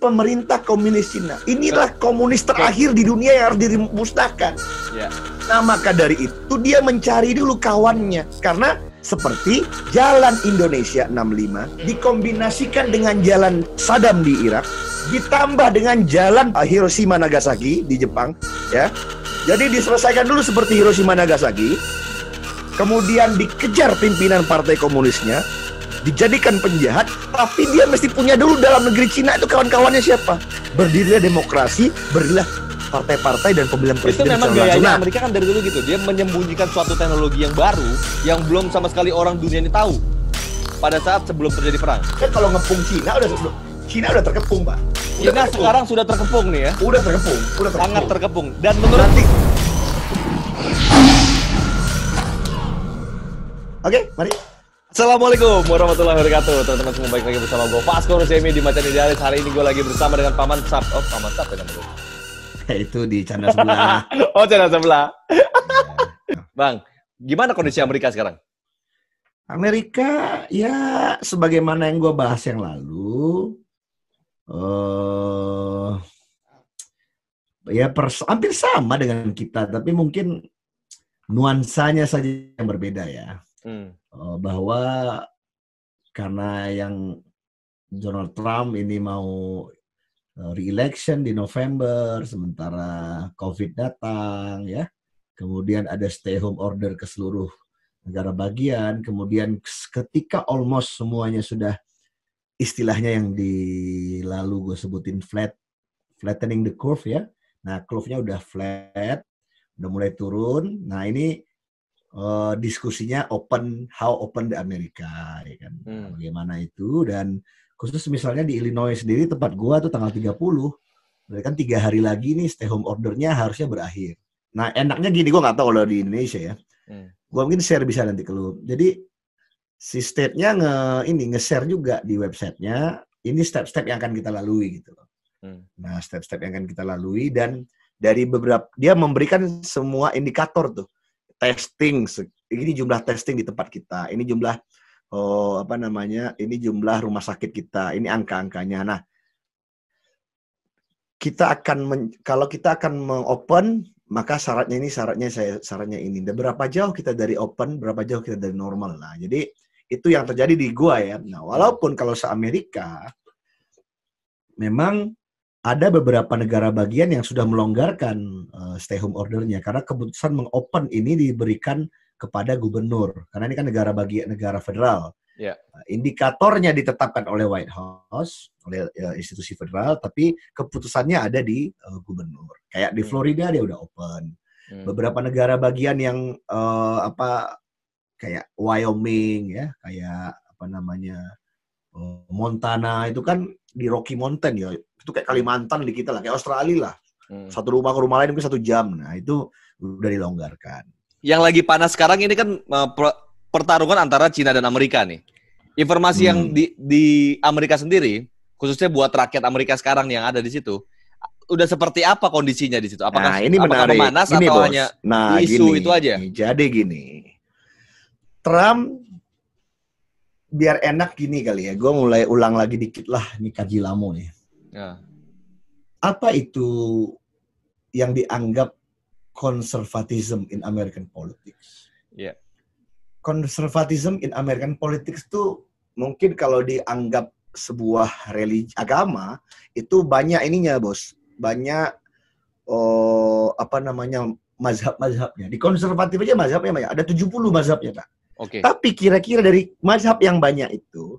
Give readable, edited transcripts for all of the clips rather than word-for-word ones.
pemerintah komunis Cina. Inilah komunis terakhir di dunia yang harus dimusnahkan. Ya. Nah, maka dari itu dia mencari dulu kawannya. Karena seperti jalan Indonesia 65 dikombinasikan dengan jalan Saddam di Irak, ditambah dengan jalan Hiroshima Nagasaki di Jepang, ya. Jadi diselesaikan dulu seperti Hiroshima Nagasaki, kemudian dikejar pimpinan partai komunisnya, dijadikan penjahat, tapi dia mesti punya dulu dalam negeri Cina itu kawan-kawannya siapa? Berdirilah demokrasi, berdirilah partai-partai dan pemilihan presiden. Itu memang secara langsung. gayanya Amerika kan dari dulu gitu. Dia menyembunyikan suatu teknologi yang baru yang belum sama sekali orang dunia ini tahu pada saat sebelum terjadi perang. Kan kalau ngepung Cina udah terkepung, Pak. Cina sekarang sudah terkepung nih ya. Udah terkepung. Sangat terkepung. Dan menurut Oke, mari. Assalamualaikum warahmatullahi wabarakatuh. Teman-teman semua, baik lagi bersama gue Vasco Rusemi di Macan Idealis. Hari ini gue lagi bersama dengan Paman Sap. Oh, Paman Sap ya namanya. Itu di canda sebelah. Oh, canda sebelah. Bang, gimana kondisi Amerika sekarang? Amerika ya sebagaimana yang gue bahas yang lalu. Ya hampir sama dengan kita, tapi mungkin nuansanya saja yang berbeda ya. Bahwa karena yang Donald Trump ini mau re-election di November, sementara COVID datang ya, kemudian ada stay home order ke seluruh negara bagian, kemudian ketika almost semuanya sudah istilahnya yang lalu gue sebutin flattening the curve ya. Nah, curve-nya udah flat, udah mulai turun. Nah, ini diskusinya how open the Amerika, ya kan? Bagaimana itu, dan khusus misalnya di Illinois sendiri, tempat gua tuh tanggal 30, berarti kan 3 hari lagi nih stay home order-nya harusnya berakhir. Nah, enaknya gini, gua nggak tahu kalau di Indonesia ya. Gua mungkin share bisa nanti ke lu. Jadi si state-nya nge-share juga di website-nya, ini step-step yang akan kita lalui gitu loh. Nah, step-step yang akan kita lalui, dan dari beberapa, dia memberikan semua indikator tuh. Testing, ini jumlah testing di tempat kita, ini jumlah ini jumlah rumah sakit kita, ini angka-angkanya. Nah, kalau kita akan meng-open, maka syaratnya ini. Dan berapa jauh kita dari open, berapa jauh kita dari normal. Nah, jadi itu yang terjadi di gua ya. Nah, walaupun kalau se-Amerika memang ada beberapa negara bagian yang sudah melonggarkan stay home order-nya karena keputusan meng-open ini diberikan kepada gubernur. Karena ini kan negara federal. Yeah. Indikatornya ditetapkan oleh White House, oleh institusi federal, tapi keputusannya ada di gubernur. Kayak di Florida dia udah open. Beberapa negara bagian yang kayak Wyoming ya, kayak Montana itu kan di Rocky Mountain ya. Itu kayak Kalimantan di kita lah, kayak Australia lah. Satu rumah ke rumah lain mungkin 1 jam. Nah, itu udah dilonggarkan. Yang lagi panas sekarang ini kan pertarungan antara Cina dan Amerika nih. Informasi yang di Amerika sendiri, khususnya buat rakyat Amerika sekarang yang ada di situ, udah seperti apa kondisinya di situ? Apakah ini menarik. Memanas gini, atau bos. hanya gini, isu itu aja? Jadi gini, Trump biar enak gini kali ya. Gue mulai ulang lagi dikit lah, ini kaji lamo nih. Ya. Apa itu yang dianggap conservatism in American politics? Yeah. Conservatism in American politics itu mungkin kalau dianggap sebuah agama itu banyak ininya, bos. Banyak mazhab-mazhabnya. Di konservatif aja mazhabnya banyak. Ada 70 mazhabnya, Kak. Okay. Tapi kira-kira dari mazhab yang banyak itu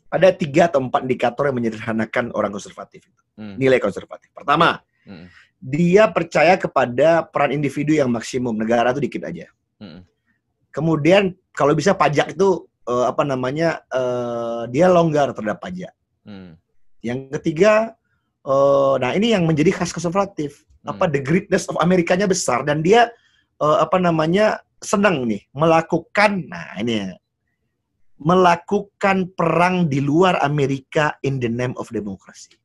ada 3 atau 4 indikator yang menyederhanakan orang konservatif itu. Nilai konservatif. Pertama, dia percaya kepada peran individu yang maksimum. Negara itu dikit aja. Kemudian kalau bisa pajak itu dia longgar terhadap pajak. Yang ketiga, nah ini yang menjadi khas konservatif. The greatness of Amerikanya besar, dan dia senang nih melakukan, melakukan perang di luar Amerika in the name of democracy.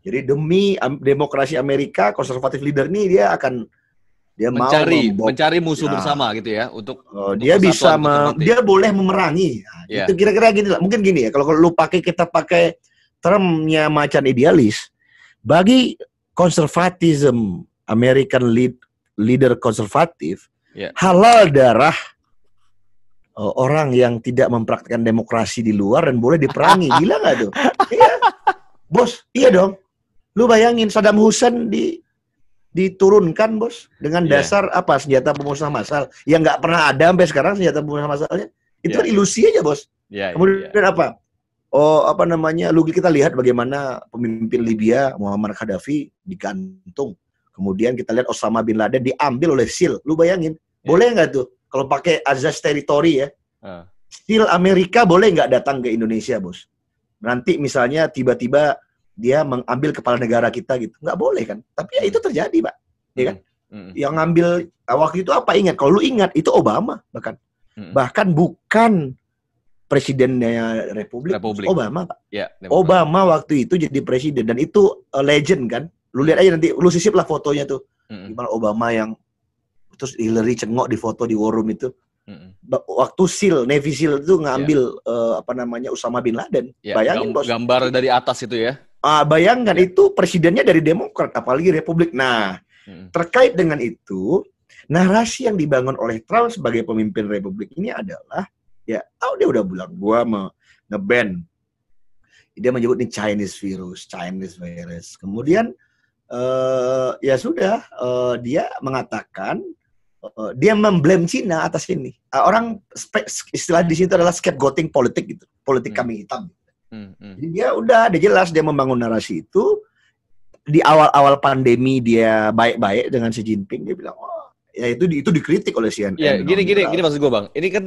Jadi demi demokrasi Amerika, konservatif leader nih dia mencari musuh bersama gitu ya, untuk dia bisa dia boleh memerangi. Itu kira-kira gini lah. Mungkin gini ya, kalau lu kita pakai Trump-nya macan idealis, bagi konservatism American leader konservatif, halal darah orang yang tidak mempraktikkan demokrasi di luar dan boleh diperangi. Gila nggak tuh? Iya, bos. Iya dong. Lu bayangin Saddam Hussein diturunkan, bos, dengan dasar apa? Senjata pemusnah massal yang nggak pernah ada sampai sekarang senjata pemusnah massalnya. Itu kan ilusi aja, bos. Kemudian apa? Oh, apa namanya? Lu kita lihat bagaimana pemimpin Libya Muammar Gaddafi digantung. Kemudian kita lihat Osama bin Laden diambil oleh SEAL. Lu bayangin, boleh nggak tuh? Kalau pakai azas teritori ya, SEAL Amerika boleh nggak datang ke Indonesia, bos? Nanti misalnya tiba-tiba dia mengambil kepala negara kita gitu, nggak boleh kan? Tapi ya itu terjadi, Pak, ya kan? Yang ngambil waktu itu apa? Ingat, kalau lu ingat itu Obama bahkan bukan presidennya Republik. Obama, Pak. Obama waktu itu jadi presiden dan itu legend kan? Lu lihat aja nanti, lu sisip lah fotonya tuh, gimana Obama yang terus Hillary cengok di foto di war room itu. Waktu SEAL, Navy SEAL itu ngambil apa namanya Osama bin Laden. Bayangin, bos. Gambar dari atas itu ya. Bayangkan itu presidennya dari Demokrat, apalagi Republik. Nah, terkait dengan itu, narasi yang dibangun oleh Trump sebagai pemimpin Republik ini adalah dia udah bilang gua mau nge-ban. Dia menyebut ini Chinese virus. Kemudian ya sudah, dia mengatakan dia memblame Cina atas ini. Orang istilah di situ adalah scapegoating politik gitu, politik kambing hitam. Jadi dia jelas dia membangun narasi itu. Di awal-awal pandemi dia baik-baik dengan Xi Jinping, dia bilang, oh, ya itu dikritik oleh CNN. Ya, gini maksud gue, Bang. Ini kan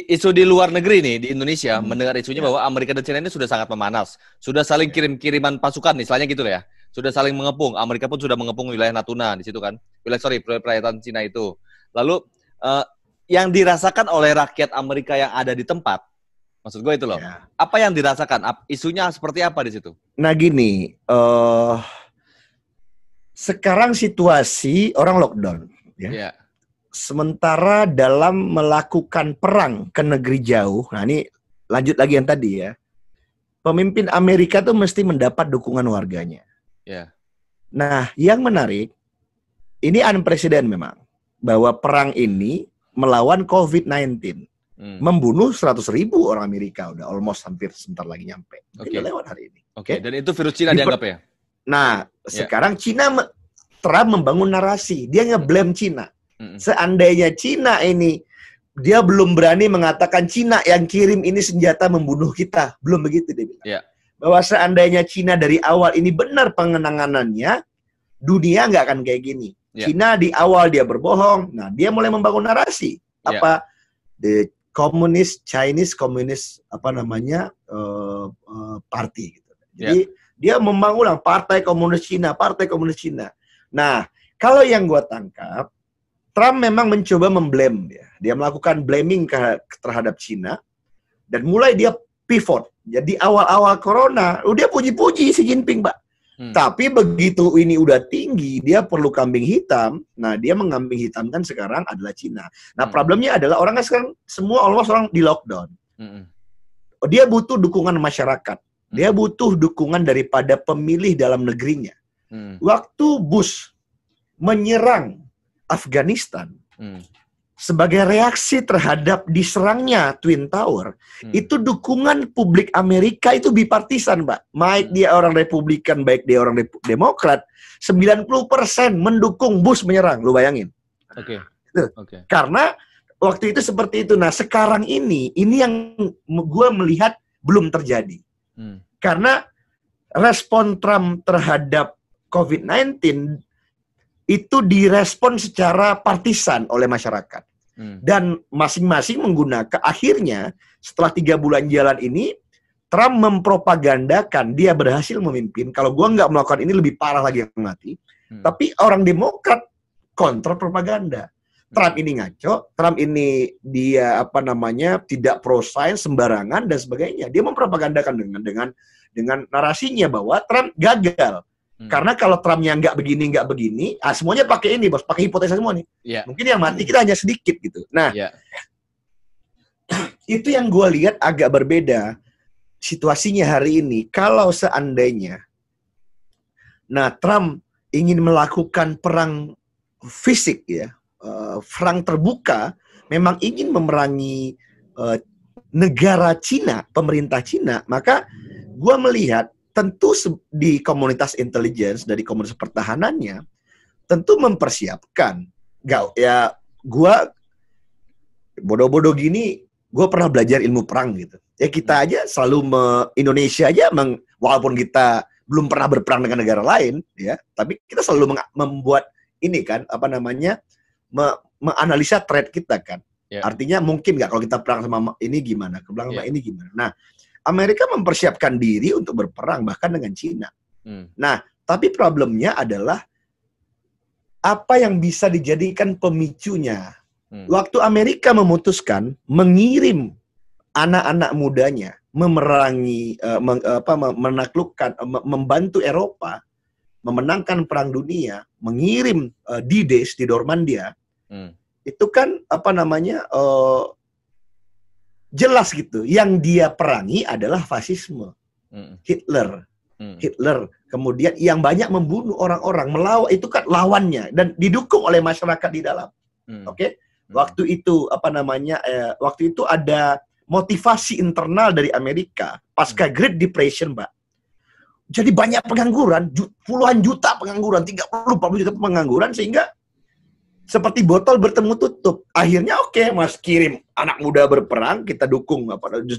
isu di luar negeri nih, di Indonesia mendengar isunya bahwa Amerika dan Cina ini sudah sangat memanas, sudah saling kirim-kiriman pasukan, istilahnya gitu ya. Sudah saling mengepung. Amerika pun sudah mengepung wilayah Natuna di situ kan. Perairan Cina itu. Lalu yang dirasakan oleh rakyat Amerika yang ada di tempat, maksud gue itu loh. Apa yang dirasakan? Isunya seperti apa di situ? Nah gini, sekarang situasi orang lockdown, ya. Sementara dalam melakukan perang ke negeri jauh, nah ini lanjut lagi yang tadi ya, pemimpin Amerika tuh mesti mendapat dukungan warganya. Nah, yang menarik, ini unprecedented memang, bahwa perang ini melawan COVID-19, membunuh 100.000 orang Amerika, udah almost hampir sebentar lagi nyampe. Udah lewat hari ini. Dan itu virus Cina dianggap ya? Nah, sekarang Trump membangun narasi, dia nge-blame Cina. Seandainya Cina ini, dia belum berani mengatakan Cina yang kirim ini senjata membunuh kita. Belum begitu dia bilang. Bahwa seandainya Cina dari awal ini benar pengenanganannya, dunia nggak akan kayak gini. Cina di awal dia berbohong, nah dia mulai membangun narasi. Apa? The Chinese Communist, apa namanya, party. Gitu. Jadi dia membangun Partai Komunis Cina. Nah, kalau yang gue tangkap, Trump memang mencoba memblame dia. Dia melakukan blaming terhadap Cina dan mulai dia pivot. Jadi awal-awal corona, dia puji-puji Xi Jinping, Pak. Tapi begitu ini udah tinggi, dia perlu kambing hitam. Nah, dia mengambing hitamkan sekarang adalah Cina. Nah, problemnya adalah orang sekarang semua orang di lockdown. Dia butuh dukungan masyarakat. Dia butuh dukungan daripada pemilih dalam negerinya. Waktu Bush menyerang Afghanistan sebagai reaksi terhadap diserangnya Twin Tower, itu dukungan publik Amerika itu bipartisan, Pak. Baik dia orang Republikan, baik dia orang Demokrat, 90% mendukung Bush menyerang. Lu bayangin. Karena waktu itu seperti itu. Nah, sekarang ini yang gue melihat belum terjadi. Karena respon Trump terhadap COVID-19 itu direspon secara partisan oleh masyarakat. Dan masing-masing menggunakan, akhirnya setelah 3 bulan jalan ini, Trump mempropagandakan dia berhasil memimpin. Kalau gua nggak melakukan ini lebih parah lagi yang mati. Tapi orang Demokrat kontra propaganda. Trump ini ngaco, Trump ini dia apa namanya tidak pro science sembarangan dan sebagainya. Dia mempropagandakan dengan narasinya bahwa Trump gagal. Karena kalau Trumpnya nggak begini, semuanya pakai ini, bos, pakai hipotesa semua nih. Mungkin yang mati kita hanya sedikit gitu. Nah, itu yang gue lihat agak berbeda. situasinya hari ini, kalau seandainya, Trump ingin melakukan perang fisik ya, perang terbuka, memang ingin memerangi negara Cina, pemerintah Cina, maka gue melihat tentu di komunitas intelligence, dari komunitas pertahanannya, tentu mempersiapkan. Ya, gue bodoh-bodoh gini, gue pernah belajar ilmu perang gitu. Ya kita aja selalu Indonesia aja walaupun kita belum pernah berperang dengan negara lain, ya, tapi kita selalu membuat ini kan, menganalisa threat kita kan. Yeah. Artinya mungkin nggak kalau kita perang sama ini gimana, perang sama ini gimana. Nah, Amerika mempersiapkan diri untuk berperang bahkan dengan Cina. Nah, tapi problemnya adalah apa yang bisa dijadikan pemicunya. Waktu Amerika memutuskan mengirim anak-anak mudanya memerangi, menaklukkan, membantu Eropa, memenangkan perang dunia, mengirim D-Days di Normandia, itu kan jelas gitu. Yang dia perangi adalah fasisme, Hitler. Kemudian yang banyak membunuh orang-orang, melawan, itu kan lawannya dan didukung oleh masyarakat di dalam. Oke? Waktu itu waktu itu ada motivasi internal dari Amerika pasca Great Depression, Pak. Jadi banyak pengangguran, puluhan juta pengangguran, 30-40 juta pengangguran, sehingga seperti botol bertemu tutup. Akhirnya Mas kirim anak muda berperang, kita dukung,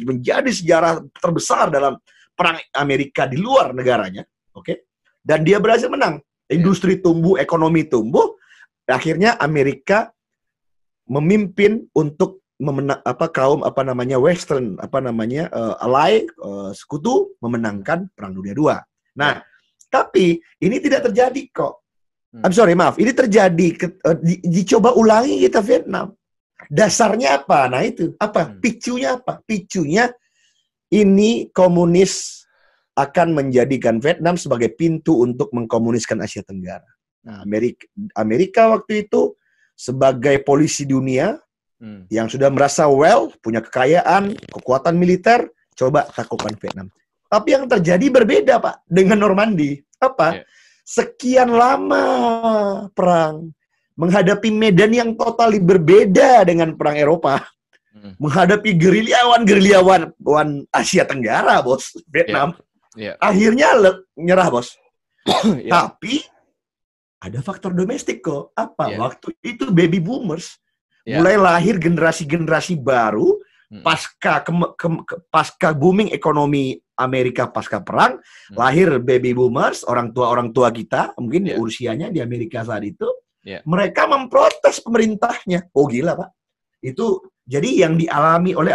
menjadi sejarah terbesar dalam perang Amerika di luar negaranya. Dan dia berhasil menang. Industri tumbuh, ekonomi tumbuh. Akhirnya Amerika memimpin untuk kaum Western ally, sekutu, memenangkan Perang Dunia II. Nah, tapi ini tidak terjadi kok. Ini terjadi dicoba ulangi kita Vietnam. Dasarnya apa? Nah itu apa? Picunya apa? Picunya ini komunis akan menjadikan Vietnam sebagai pintu untuk mengkomuniskan Asia Tenggara. Nah, Amerika waktu itu sebagai polisi dunia yang sudah merasa punya kekayaan, kekuatan militer, coba taklukkan Vietnam. Tapi yang terjadi berbeda, Pak, dengan Normandy. Apa? Sekian lama perang, menghadapi medan yang totali berbeda dengan perang Eropa, menghadapi gerilyawan Asia Tenggara, bos, Vietnam. Akhirnya nyerah, bos. Tapi ada faktor domestik kok. Apa? Waktu itu baby boomers mulai lahir generasi-generasi baru pasca booming ekonomi Amerika pasca perang, lahir baby boomers, orang tua kita, mungkin usianya di Amerika saat itu, mereka memprotes pemerintahnya. Oh gila, Pak. Itu jadi yang dialami oleh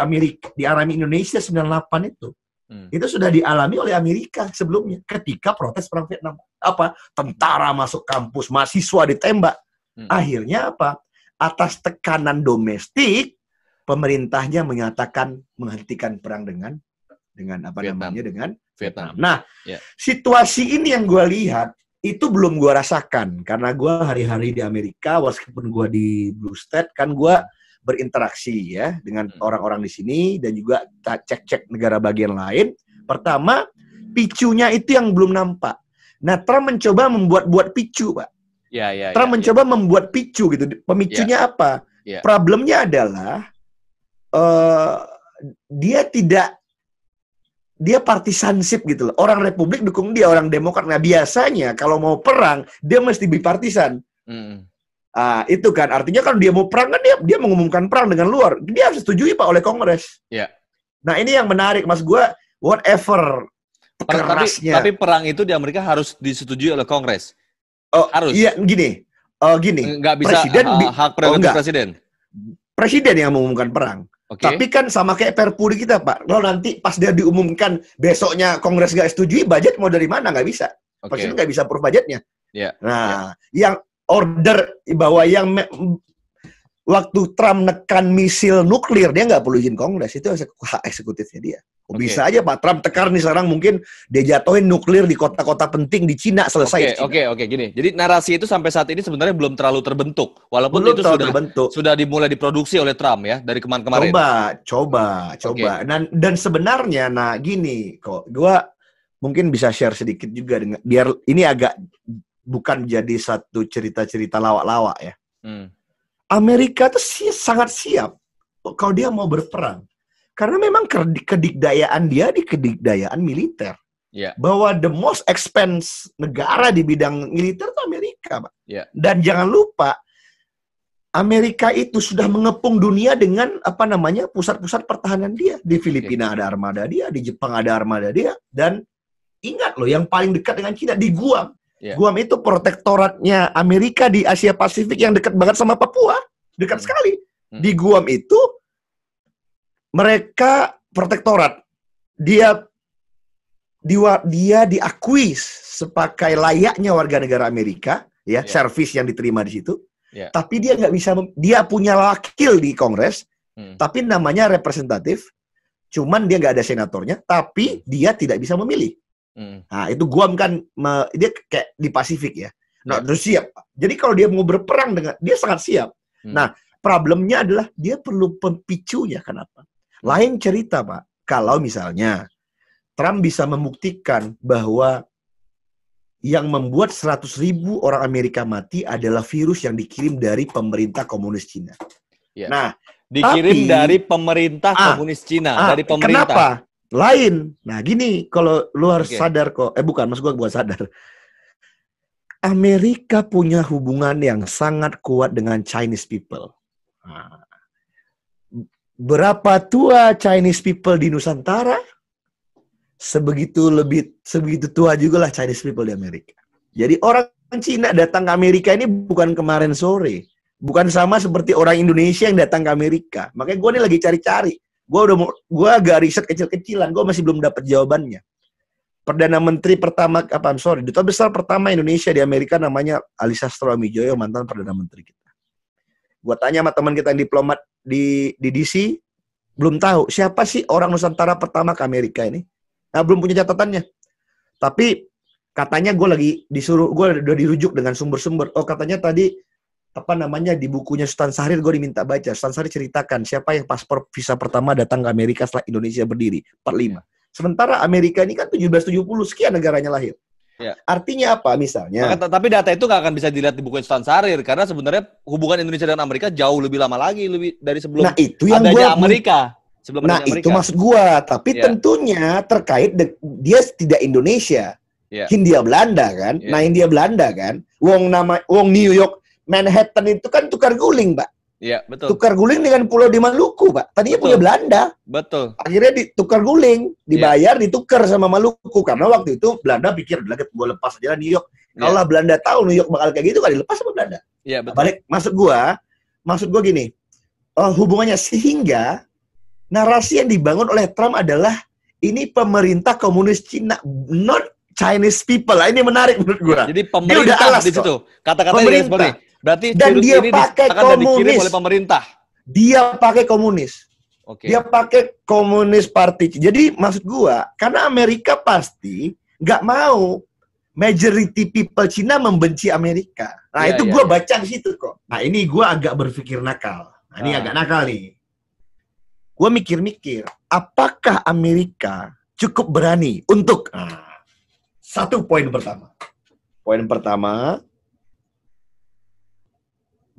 Indonesia 98 itu sudah dialami oleh Amerika sebelumnya ketika protes perang Vietnam. Apa? Tentara masuk kampus, mahasiswa ditembak. Akhirnya apa? Atas tekanan domestik, pemerintahnya menyatakan menghentikan perang dengan Vietnam. Nah, situasi ini yang gue lihat itu belum gue rasakan karena gue hari-hari di Amerika, meskipun gue di Blue State, kan gue berinteraksi ya dengan orang-orang di sini dan juga cek-cek negara bagian lain. Pertama, picunya itu yang belum nampak. Nah, Trump mencoba membuat picu, Pak. Trump mencoba membuat picu gitu. Pemicunya apa? Problemnya adalah dia partisansip gitu loh. Orang Republik dukung dia, orang Demokrat. Nah, biasanya kalau mau perang, dia mesti bipartisan. Itu kan artinya kalau dia mau perang kan dia mengumumkan perang dengan luar. Dia harus disetujui Pak oleh Kongres. Nah, ini yang menarik Mas gua, whatever kerasnya. Tapi perang itu di Amerika harus disetujui oleh Kongres. Harus. Iya, gini. Nggak bisa hak prerogatif presiden. Presiden yang mengumumkan perang. Tapi kan sama kayak Perpu di kita, Pak. Kalau nanti pas dia diumumkan besoknya Kongres nggak setujui, budget mau dari mana? Nggak bisa. Presiden nggak bisa approve budgetnya. Nah, yang order bahwa yang waktu Trump nekan misil nuklir, dia nggak perlu izin Kongres, itu hak eksekutifnya dia. Bisa aja Pak Trump tekan nih sekarang, mungkin dia jatuhin nuklir di kota-kota penting di Cina, selesai. Oke, gini. Jadi narasi itu sampai saat ini sebenarnya belum terlalu terbentuk, walaupun itu sudah dimulai diproduksi oleh Trump ya dari kemarin-kemarin. Coba. Dan sebenarnya, nah gini kok, gua mungkin bisa share sedikit juga dengan, biar ini agak bukan jadi satu cerita-cerita lawak-lawak ya. Amerika tuh sangat siap kalau dia mau berperang. Karena memang kedikdayaan dia di kedikdayaan militer. Bahwa the most expense negara di bidang militer itu Amerika, Pak. Dan jangan lupa, Amerika itu sudah mengepung dunia dengan pusat-pusat pertahanan dia. Di Filipina ada armada dia, di Jepang ada armada dia, dan ingat loh, yang paling dekat dengan Cina di Guam. Guam itu protektoratnya Amerika di Asia Pasifik yang dekat banget sama Papua, dekat sekali. Di Guam itu mereka protektorat, dia diakui sebagai layaknya warga negara Amerika, ya, servis yang diterima di situ. Tapi dia nggak bisa, dia punya wakil di Kongres, tapi namanya representatif, cuman dia nggak ada senatornya, tapi dia tidak bisa memilih. Nah, itu Guam kan, dia kayak di Pasifik ya. Nah, terus siap. Jadi kalau dia mau berperang dengan, dia sangat siap. Nah, problemnya adalah dia perlu pemicunya. Kenapa? Lain cerita, Pak, kalau misalnya Trump bisa membuktikan bahwa yang membuat 100.000 orang Amerika mati adalah virus yang dikirim dari pemerintah komunis Cina. Nah, dikirim dari pemerintah komunis Cina, dari pemerintah. Kenapa? Lain. Nah, gini, kalau lu harus sadar kok. Maksud gua buat sadar. Amerika punya hubungan yang sangat kuat dengan Chinese people. Nah, berapa tua Chinese people di Nusantara? Sebegitu tua juga lah Chinese people di Amerika. Jadi orang Cina datang ke Amerika ini bukan kemarin sore. Bukan sama seperti orang Indonesia yang datang ke Amerika. Makanya gue nih lagi cari-cari. Gue agak riset kecil-kecilan. Gue masih belum dapat jawabannya. Perdana Menteri pertama, Duta Besar pertama Indonesia di Amerika namanya Ali Sastroamidjojo, mantan Perdana Menteri kita. Gue tanya sama teman kita yang diplomat di DC, belum tahu siapa sih orang Nusantara pertama ke Amerika ini. Nah, belum punya catatannya. Tapi katanya gue udah dirujuk dengan sumber-sumber. Oh, katanya tadi di bukunya Sultan Syahrir gue diminta baca. Sultan Syahrir ceritakan siapa yang paspor visa pertama datang ke Amerika setelah Indonesia berdiri, 45. Sementara Amerika ini kan 1770 sekian negaranya lahir. Artinya apa misalnya? Tapi data itu nggak akan bisa dilihat di buku Sultan Syahrir karena sebenarnya hubungan Indonesia dan Amerika jauh lebih lama lagi, lebih dari sebelum adanya Amerika. Itu maksud gua, tapi tentunya terkait dia tidak Indonesia, Hindia Belanda kan. Nah, Hindia Belanda kan, wong New York, Manhattan itu kan tukar guling, Pak. Iya, betul. Tukar guling dengan pulau di Maluku, Pak. Tadinya punya Belanda. Betul. Akhirnya ditukar guling, dibayar, ditukar sama Maluku karena waktu itu Belanda pikir gua lepas aja New York. Kalau Belanda tahu New York bakal kayak gitu, kan dilepas sama Belanda. Iya, betul. Balik, maksud gua gini, hubungannya sehingga narasi yang dibangun oleh Trump adalah ini pemerintah komunis Cina, not Chinese people. Ini menarik menurut gue. Jadi pemerintah di situ. Kata-katanya seperti berarti dan dia pakai komunis oleh pemerintah. Dia pakai komunis. Dia pakai komunis party. Jadi maksud gue, karena Amerika pasti nggak mau majority people Cina membenci Amerika. Nah, itu gue baca di situ kok. Nah, ini gue agak berpikir nakal. Nah, ini agak nakal nih. Gue mikir-mikir, apakah Amerika cukup berani untuk satu poin pertama. Poin pertama,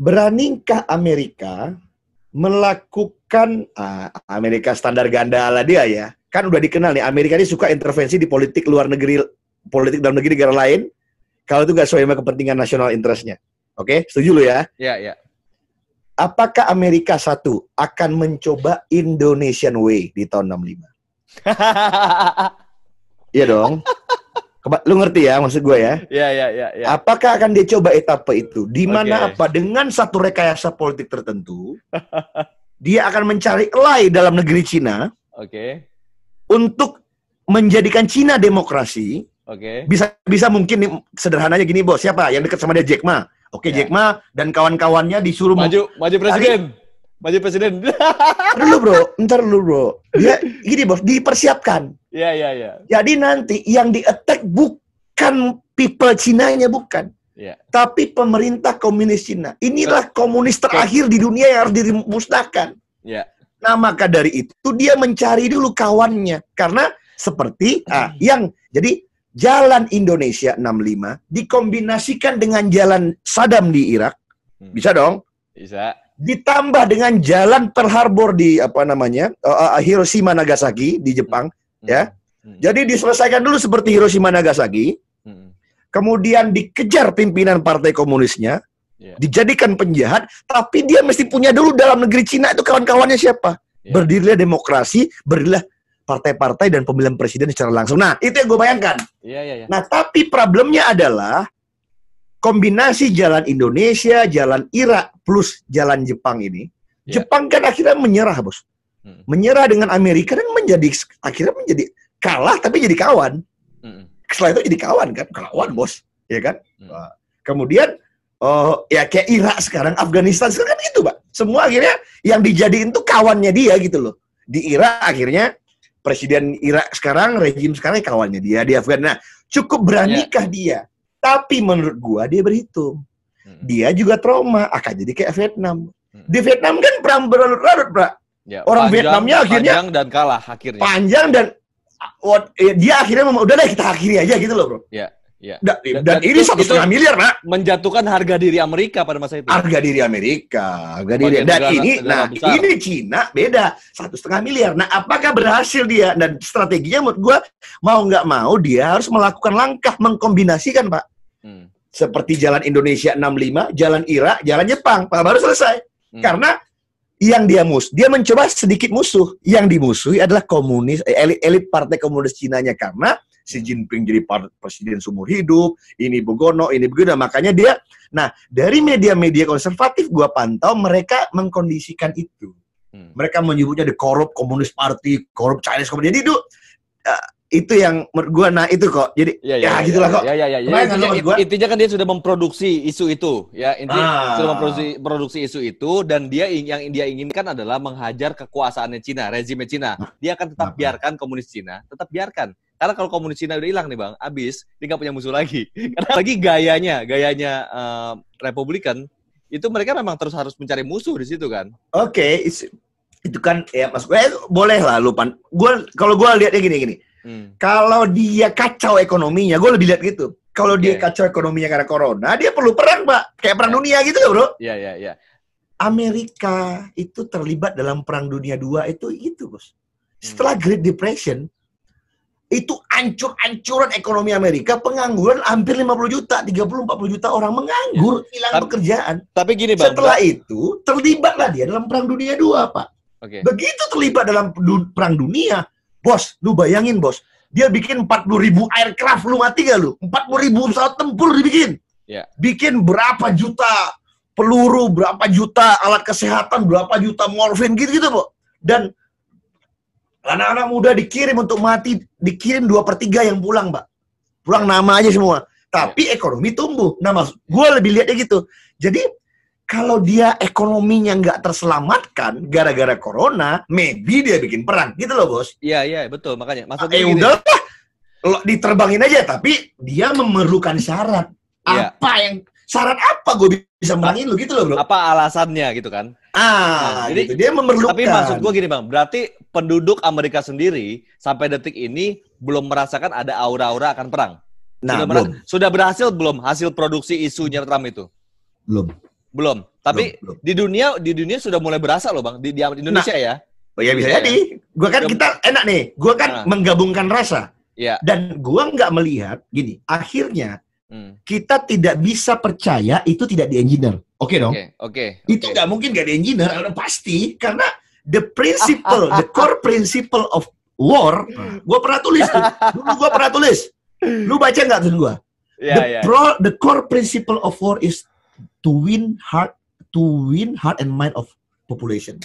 beranikah Amerika melakukan Amerika standar ganda ala dia ya? Kan udah dikenal nih, Amerika ini suka intervensi di politik luar negeri, politik dalam negeri negara lain. Kalau itu nggak sesuai sama kepentingan nasional interestnya. Oke, setuju lu ya? Iya. Apakah Amerika akan mencoba Indonesian Way di tahun 65? Iya dong. Lu ngerti ya maksud gue ya? Iya. Apakah akan dia coba etape itu? Di mana dengan satu rekayasa politik tertentu, dia akan mencari elai dalam negeri Cina. Untuk menjadikan Cina demokrasi. Bisa mungkin sederhananya gini, bos. Siapa yang dekat sama dia? Jack Ma. Oke, Jack Ma dan kawan-kawannya disuruh maju presiden. Maju presiden. Ntar dulu bro. Dia gini bos, dipersiapkan. Iya. Jadi nanti yang di-attack bukan people Cina-nya, bukan. Ya. Tapi pemerintah komunis Cina. Inilah komunis terakhir di dunia yang harus dimusnahkan. Ya. Nah, maka dari itu dia mencari dulu kawannya. Karena seperti jadi jalan Indonesia 65 dikombinasikan dengan jalan Saddam di Irak. Bisa dong? Bisa. Ditambah dengan jalan Pearl Harbor di Hiroshima Nagasaki di Jepang, ya. Jadi diselesaikan dulu seperti Hiroshima Nagasaki. Kemudian dikejar pimpinan partai komunisnya, dijadikan penjahat, tapi dia mesti punya dulu dalam negeri Cina itu kawan-kawannya siapa? Berdirilah demokrasi, berdirilah partai-partai dan pemilihan presiden secara langsung. Nah, itu yang gue bayangkan. Iya. Nah, tapi problemnya adalah kombinasi jalan Indonesia, jalan Irak, plus jalan Jepang ini. Jepang kan akhirnya menyerah, bos. Menyerah dengan Amerika dan akhirnya menjadi kalah, tapi jadi kawan. Setelah itu jadi kawan kan, kawan bos, ya kan? Kemudian, ya kayak Irak sekarang, Afghanistan sekarang kan gitu, Pak. Semua akhirnya yang dijadiin tuh kawannya dia gitu loh. Di Irak akhirnya presiden Irak sekarang, rejim sekarang kawannya dia di Afghanistan. Nah, cukup beranikah dia? Tapi menurut gua dia berhitung. Dia juga trauma, akan jadi kayak Vietnam. Di Vietnam kan perang berlarut-larut, Pak. Orang Vietnamnya akhirnya panjang dan kalah akhirnya. Panjang dan dia akhirnya udah deh kita akhiri aja gitu loh, bro. Ya. Dan ini 1,5 miliar, Pak. Menjatuhkan harga diri Amerika pada masa itu. Harga diri Amerika, ini Cina beda 1,5 miliar. Nah, apakah berhasil dia? Dan strateginya menurut gua mau nggak mau dia harus melakukan langkah mengkombinasikan, Pak. Seperti jalan Indonesia 65, jalan Irak, jalan Jepang, Pak, baru selesai. Karena yang dia mencoba sedikit musuh. Yang dimusuhi adalah komunis, elit partai komunis Cinanya, karena Xi Jinping jadi presiden seumur hidup, ini begono, ini begitu. Makanya dia, nah dari media-media konservatif gua pantau mereka mengkondisikan itu. Mereka menyebutnya the corrupt communist party, corrupt Chinese communist. Jadi itu yang menurut gua, nah itu kok. Jadi gitulah kok. Intinya kan dia sudah memproduksi isu itu, ya. Intinya sudah memproduksi isu itu, dan yang dia inginkan adalah menghajar kekuasaannya Cina, rezimnya Cina. Dia akan tetap biarkan komunis Cina, tetap biarkan. Karena kalau komunis Cina udah hilang nih, Bang, abis, dia nggak punya musuh lagi. Karena lagi gayanya Republikan, itu mereka memang terus harus mencari musuh di situ kan. Oke, itu kan ya mas, boleh lah lupa. Kalau gue lihatnya gini. Kalau dia kacau ekonominya, gue lebih lihat gitu. Kalau dia kacau ekonominya karena corona, dia perlu perang, Pak. Kayak perang dunia gitu loh, bro. Iya. Amerika itu terlibat dalam perang dunia 2 itu, bos. Setelah Great Depression, itu ancur-ancuran ekonomi Amerika, pengangguran hampir 50 juta, 30-40 juta orang menganggur, hilang pekerjaan. Tapi gini, Bang. Setelah itu, terlibatlah dia dalam perang dunia 2, Pak. Begitu terlibat dalam perang dunia, bos, lu bayangin, bos. Dia bikin 40.000 aircraft, lu mati gak lu? 40.000 pesawat tempur dibikin. Bikin berapa juta peluru, berapa juta alat kesehatan, berapa juta morfin, gitu-gitu, Pak. Dan anak-anak muda dikirim untuk mati, dikirim 2/3 yang pulang, Pak. Pulang nama aja semua. Tapi ekonomi tumbuh. Nah, maksud gue lebih lihatnya gitu. Jadi, kalau dia ekonominya nggak terselamatkan gara-gara corona, maybe dia bikin perang. Gitu loh, bos. Iya, betul. Makanya. Maksudnya udah, diterbangin aja. Tapi dia memerlukan syarat. Syarat apa gue bisa menangin lu gitu loh, bro. Apa alasannya gitu kan? Jadi gitu. Dia memerlukan. Tapi maksud gue gini, Bang, berarti penduduk Amerika sendiri sampai detik ini belum merasakan ada aura-aura akan perang. Nah, sudah berhasil belum hasil produksi isunya Trump itu? Belum. Tapi belum. Di dunia sudah mulai berasa loh, Bang, di Indonesia ya. Ya bisa jadi. Kita enak nih. Gua kan menggabungkan rasa. Dan gua nggak melihat gini. Akhirnya kita tidak bisa percaya itu tidak di-engineer. Oke dong? Oke. Itu nggak mungkin nggak di-engineer, pasti. Karena the core principle of war, gue pernah tulis tuh. Dulu gue pernah tulis. Lu baca nggak tuh gue? The core principle of war is to win heart and mind of population.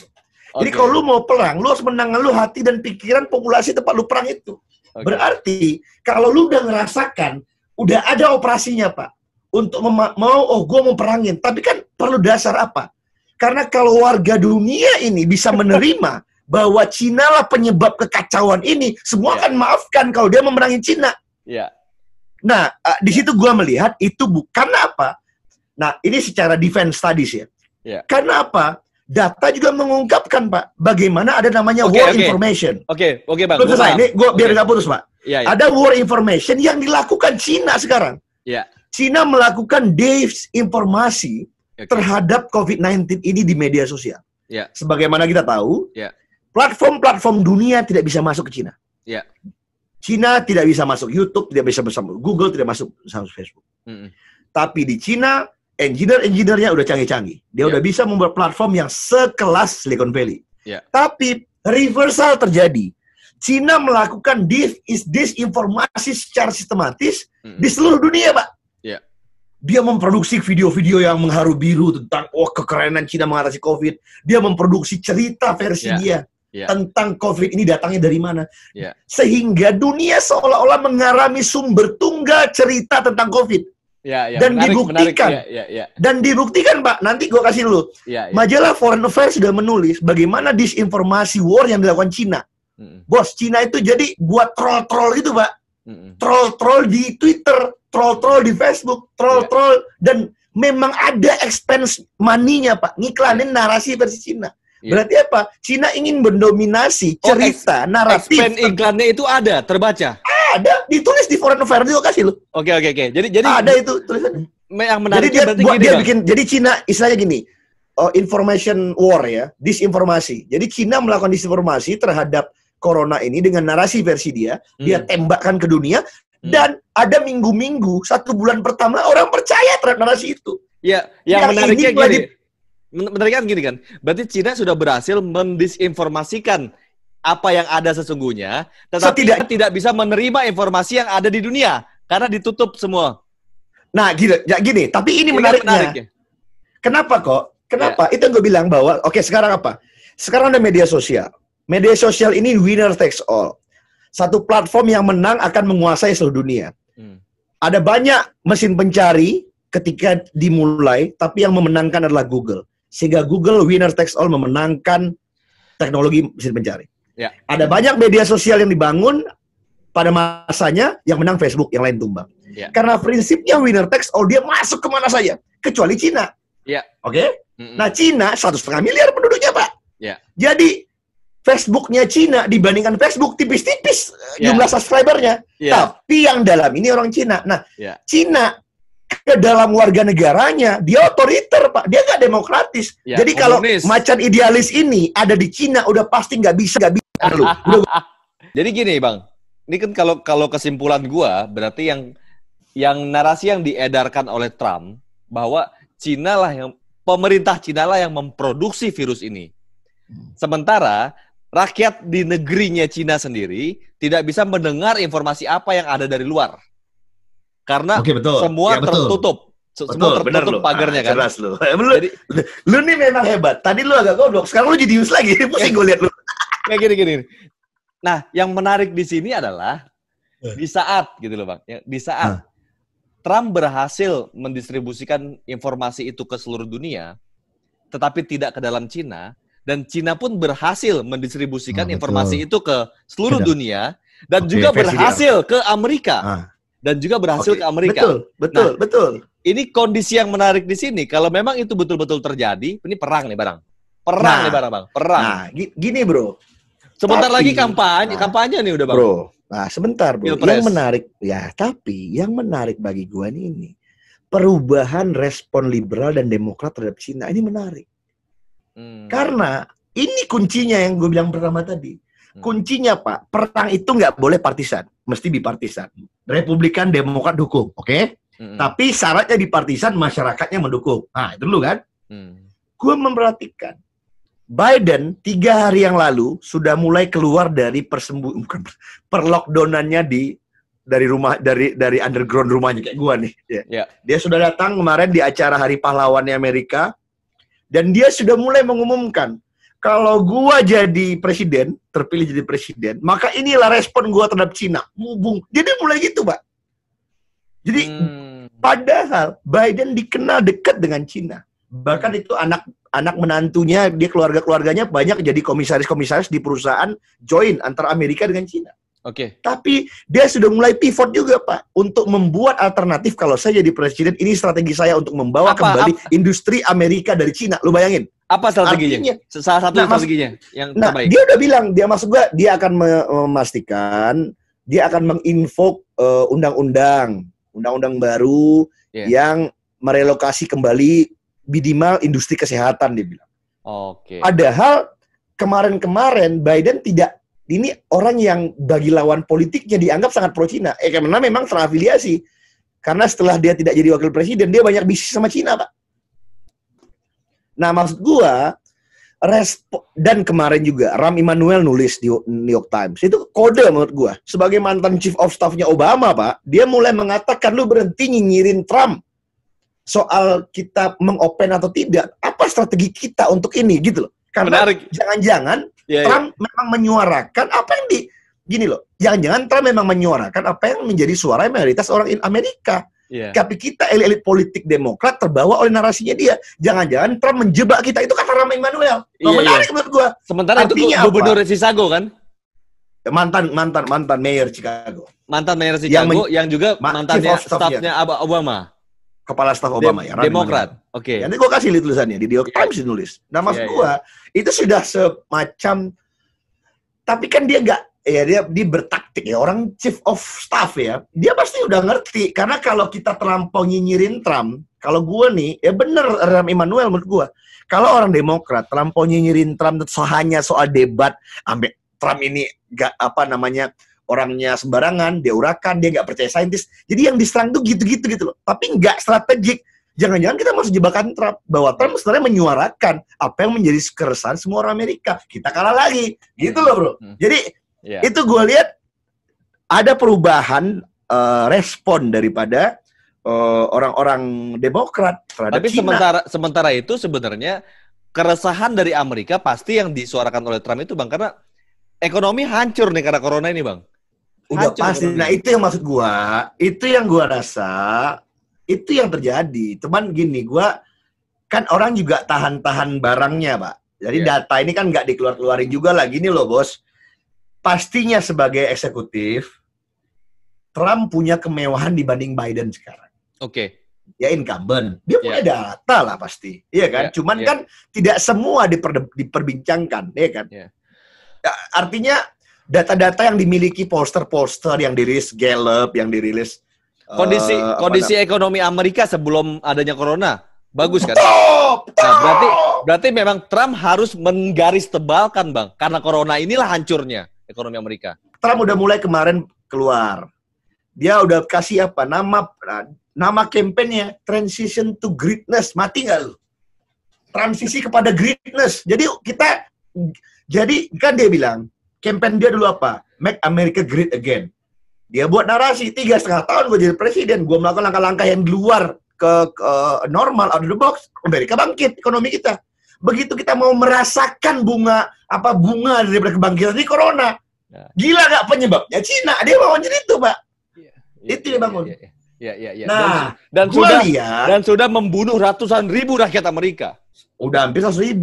Jadi kalau lu mau perang, lu harus menang lu hati dan pikiran populasi tempat lu perang itu. Berarti kalau lu udah ngerasakan, udah ada operasinya, Pak. untuk gue mau perangin. Tapi kan perlu dasar apa? Karena kalau warga dunia ini bisa menerima bahwa Cina lah penyebab kekacauan ini, semua akan maafkan kalau dia memerangi Cina. Nah, di situ gue melihat itu bukan apa. Nah, ini secara defense studies ya. Karena apa? Data juga mengungkapkan, Pak, bagaimana ada namanya war information. Oke, Bang. Belum selesai. Ini gue biar nggak putus, Pak. Ada war information yang dilakukan Cina sekarang. Cina melakukan disinformasi terhadap COVID-19 ini di media sosial. Sebagaimana kita tahu, platform-platform dunia tidak bisa masuk ke Cina. Cina tidak bisa masuk YouTube, tidak bisa masuk Google, tidak masuk Facebook. Tapi di Cina, engineer-engineernya udah canggih-canggih. Dia udah bisa membuat platform yang sekelas Silicon Valley. Tapi reversal terjadi. Cina melakukan disinformasi secara sistematis di seluruh dunia, Pak. Dia memproduksi video-video yang mengharu biru tentang kekerenan Cina mengatasi COVID. Dia memproduksi cerita versi dia tentang COVID ini datangnya dari mana. Sehingga dunia seolah-olah mengalami sumber tunggal cerita tentang COVID. Dan dibuktikan. Dan dibuktikan, Pak. Nanti gue kasih dulu. Majalah Foreign Affairs sudah menulis bagaimana disinformasi war yang dilakukan Cina. Bos, Cina itu jadi buat troll-troll gitu, Pak. Troll-troll di Twitter, troll-troll di Facebook, troll-troll, dan memang ada expense money-nya, Pak, ngiklanin narasi versi Cina. Berarti apa? Cina ingin mendominasi cerita, naratif. Expense iklannya itu ada, terbaca? Ada, ditulis di Foreign Affairs, juga kasih lu. Oke. Jadi ada itu tulisannya. Yang menarik jadi Cina istilahnya gini, information war ya, disinformasi. Jadi Cina melakukan disinformasi terhadap Corona ini dengan narasi versi dia tembakkan ke dunia, dan ada minggu-minggu, 1 bulan pertama orang percaya terhadap narasi itu. Yang menariknya gini, menariknya gini kan, berarti Cina sudah berhasil mendisinformasikan apa yang ada sesungguhnya, tetapi tidak bisa menerima informasi yang ada di dunia, karena ditutup semua. Nah, gini, tapi ini menariknya. Kenapa kok? Kenapa? Itu yang gue bilang bahwa, sekarang apa? Sekarang ada media sosial. Media sosial ini winner takes all. Satu platform yang menang akan menguasai seluruh dunia. Ada banyak mesin pencari ketika dimulai, tapi yang memenangkan adalah Google. Sehingga Google winner takes all memenangkan teknologi mesin pencari. Ada banyak media sosial yang dibangun pada masanya, yang menang Facebook, yang lain tumbang. Karena prinsipnya winner takes all, dia masuk kemana saja, kecuali Cina. Nah, Cina 1,5 miliar penduduknya, Pak. Jadi Facebooknya Cina dibandingkan Facebook tipis-tipis jumlah subscribernya. Tapi yang dalam ini orang Cina. Nah, Cina ke dalam warga negaranya, dia otoriter, Pak. Dia nggak demokratis. Jadi kalau macan idealis ini ada di Cina, udah pasti nggak bisa. Jadi gini, Bang. Ini kan kalau kesimpulan gua, berarti yang narasi yang diedarkan oleh Trump, bahwa pemerintah Cina lah yang memproduksi virus ini. Sementara rakyat di negerinya Cina sendiri tidak bisa mendengar informasi apa yang ada dari luar. Karena semua tertutup. Semua tertutup pagarnya kan. Jelas lu. Lu nih memang hebat. Tadi lu agak goblok, sekarang lu jadi news lagi. Pusing gue lihat lu. Kayak gini. Nah, yang menarik di sini adalah di saat gitu loh, Bang. Di saat Trump berhasil mendistribusikan informasi itu ke seluruh dunia, tetapi tidak ke dalam Cina. Dan Cina pun berhasil mendistribusikan informasi itu ke seluruh dunia, dan juga berhasil ke Amerika. Dan juga berhasil ke Amerika. Betul. Ini kondisi yang menarik di sini. Kalau memang itu betul-betul terjadi, ini perang nih, Bang. Perang. Nah, gini, Bro. Sebentar lagi kampanye nih udah, Bang. Bro, sebentar, Bro. Yang menarik bagi gua ini perubahan respon liberal dan demokrat terhadap Cina ini menarik. Karena ini kuncinya yang gue bilang pertama tadi. Kuncinya, Pak, perang itu nggak boleh partisan, mesti bipartisan. Republikan, Demokrat dukung, oke? Tapi syaratnya bipartisan, masyarakatnya mendukung. Nah, itu dulu kan? Gue memperhatikan Biden 3 hari yang lalu sudah mulai keluar dari perlockdownannya dari rumah, dari underground rumahnya kayak gue nih. Dia sudah datang kemarin di acara Hari Pahlawannya Amerika. Dan dia sudah mulai mengumumkan, kalau gua jadi presiden, terpilih jadi presiden, maka inilah respon gua terhadap Cina. Jadi mulai gitu, Pak. Jadi Padahal Biden dikenal dekat dengan Cina. Bahkan itu anak menantunya, dia keluarganya banyak jadi komisaris-komisaris di perusahaan joint antara Amerika dengan Cina. Oke. Tapi dia sudah mulai pivot juga, Pak, untuk membuat alternatif. Kalau saya jadi presiden, ini strategi saya untuk membawa kembali industri Amerika dari Cina. Lu bayangin. Apa strateginya? Salah satu strateginya yang terbaik. Dia udah bilang, dia akan memastikan, dia akan menginvoke undang-undang baru yang merelokasi kembali minimal industri kesehatan, dia bilang. Oke. Padahal kemarin-kemarin Biden tidak, ini orang yang bagi lawan politiknya dianggap sangat pro Cina. Karena memang terafiliasi. Karena setelah dia tidak jadi wakil presiden, dia banyak bisnis sama Cina, Pak. Nah, maksud gua, dan kemarin juga Rahm Emanuel nulis di New York Times, itu kode menurut gua. Sebagai mantan chief of staff-nya Obama, Pak, dia mulai mengatakan, lu berhenti nyinyirin Trump soal kita mengopen atau tidak. Apa strategi kita untuk ini, gitu loh. Karena jangan-jangan Trump memang menyuarakan apa yang gini loh, jangan-jangan Trump memang menyuarakan apa yang menjadi suara mayoritas orang Amerika. Tapi kita elit politik Demokrat terbawa oleh narasinya dia. Jangan-jangan Trump menjebak kita. Itu kata Rahm Emanuel. Menarik menurut gua. Sementara artinya itu gubernur Chicago kan? Mantan mayor Chicago. Mantan mayor Chicago yang juga mantannya stafnya Obama. Kepala staf Obama ya. Demokrat. Oke. Nanti gua kasih lihat tulisannya di New York Times ditulis. Nah, maksud gua itu sudah semacam, tapi kan dia nggak, dia bertaktik ya, orang chief of staff ya, dia pasti udah ngerti. Karena kalau kita terlampau nyinyirin Trump, kalau gue nih, ya bener Rahm Emanuel menurut gue, kalau orang Demokrat terlampau nyinyirin Trump hanya soal debat, ambek Trump ini gak orangnya sembarangan, dia urakan, dia nggak percaya saintis, jadi yang diserang tuh gitu-gitu loh, tapi nggak strategik. Jangan-jangan kita masuk jebakan Trump, bahwa Trump sebenarnya menyuarakan apa yang menjadi keresahan semua orang Amerika. Kita kalah lagi, gitu loh bro. Jadi itu gue lihat ada perubahan respon daripada orang-orang Demokrat terhadap Cina. Tapi sementara itu sebenarnya keresahan dari Amerika pasti yang disuarakan oleh Trump itu, Bang, karena ekonomi hancur nih karena corona ini, Bang. Udah pasti. Nah, itu yang maksud gue, itu yang gue rasa, itu yang terjadi. Cuman gini, gue kan orang juga tahan-tahan barangnya, Pak. Jadi data ini kan nggak dikeluarin juga lah. Gini loh, Bos. Pastinya sebagai eksekutif, Trump punya kemewahan dibanding Biden sekarang. Oke. Ya incumbent. Dia punya data lah pasti. Iya kan? Cuman kan tidak semua diperbincangkan. Iya kan? Artinya data-data yang dimiliki pollster yang dirilis Gallup, yang dirilis kondisi ekonomi Amerika sebelum adanya corona bagus kan? Nah, berarti memang Trump harus menggaris tebalkan, Bang, karena corona inilah hancurnya ekonomi Amerika. Trump udah mulai kemarin keluar. Dia udah kasih apa? Nama kampanyenya Transition to Greatness. Mati nggak lu? Transisi kepada greatness. Jadi kan dia bilang, kampanye dia dulu apa? Make America Great Again. Dia buat narasi, 3,5 tahun gue jadi presiden, gue melakukan langkah-langkah yang di luar ke normal, out of the box, Amerika bangkit, ekonomi kita. Begitu kita mau merasakan bunga daripada kebangkitan ini corona. Gila gak penyebabnya? Cina, dia bangun jadi itu, Pak. Itu dia bangun. Nah, dan sudah membunuh ratusan ribu rakyat Amerika. Udah hampir 100.000.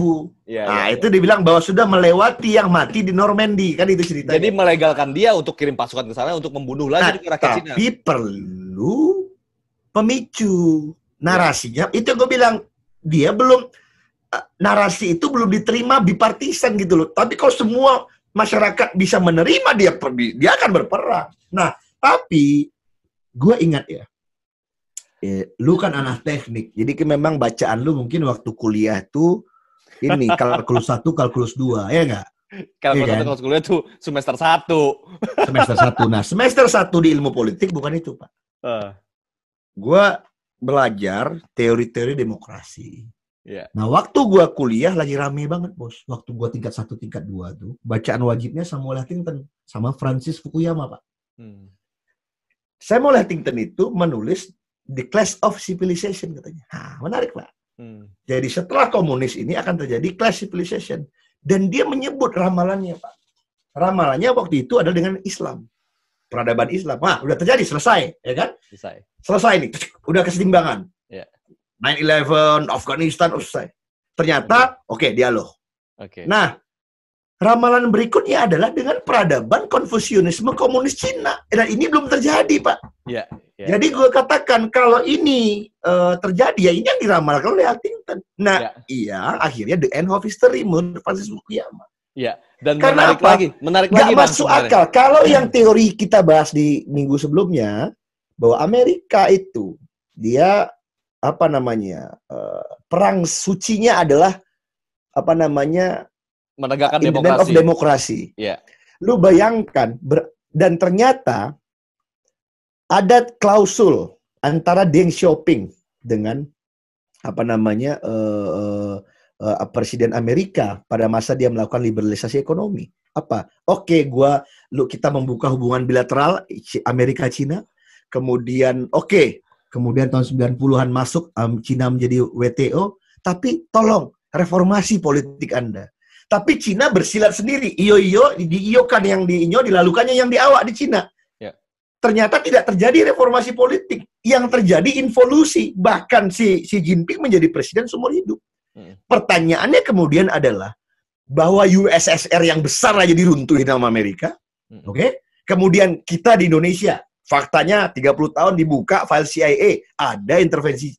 Itu dibilang bahwa sudah melewati yang mati di Normandy, kan itu ceritanya. Jadi melegalkan dia untuk kirim pasukan ke sana untuk membunuh lagi rakyat Cina. Tapi perlu pemicu narasinya. Itu yang gue bilang, dia belum, narasi itu belum diterima bipartisan gitu loh. Tapi kalau semua masyarakat bisa menerima, dia akan berperang. Nah, tapi gue ingat ya, lu kan anak teknik, jadi memang bacaan lu mungkin waktu kuliah tuh ini kalkulus 1, kalkulus 2, ya nggak? Kalkulus 1, kalkulus kuliah tuh semester 1. Semester 1. Nah, semester 1 di ilmu politik bukan itu, Pak. Gue belajar teori-teori demokrasi. Nah, waktu gue kuliah lagi rame banget, Bos. Waktu gue tingkat 1, tingkat 2 tuh, bacaan wajibnya Samuel Huntington sama Francis Fukuyama, Pak. Samuel Huntington itu menulis The Clash of Civilization katanya. Menarik, Pak. Jadi setelah komunis ini akan terjadi clash civilization. Dan dia menyebut ramalannya, Pak. Ramalannya waktu itu adalah dengan Islam. peradaban Islam. Wah, udah terjadi, selesai, ya kan? Selesai nih, udah keseimbangan. 9/11, Afghanistan, selesai. Ternyata, oke, dialog. Nah, ramalan berikutnya adalah dengan peradaban Konfusianisme komunis Cina. Dan ini belum terjadi, Pak. Jadi gue katakan, kalau ini terjadi, ya ini yang diramalkan oleh Huntington. Nah, akhirnya the end of history, menurut Francis Fukuyama. Dan karena menarik lagi. Gak masuk akal. Kalau yang teori kita bahas di minggu sebelumnya, bahwa Amerika itu, dia, perang sucinya adalah, menegakkan demokrasi. Lu bayangkan, dan ternyata ada klausul antara Deng Xiaoping dengan Presiden Amerika pada masa dia melakukan liberalisasi ekonomi. Kita membuka hubungan bilateral Amerika Cina, kemudian kemudian tahun 90-an masuk Cina menjadi WTO, tapi tolong reformasi politik Anda. Tapi Cina bersilat sendiri. Diiyokan yang diinyo, dilalukannya yang diawak di Cina. Ternyata tidak terjadi reformasi politik. Yang terjadi involusi. Bahkan si Jinping menjadi presiden seumur hidup. Pertanyaannya kemudian adalah, bahwa USSR yang besar aja diruntuhin sama Amerika. Kemudian kita di Indonesia, faktanya 30 tahun dibuka file CIA. Ada intervensi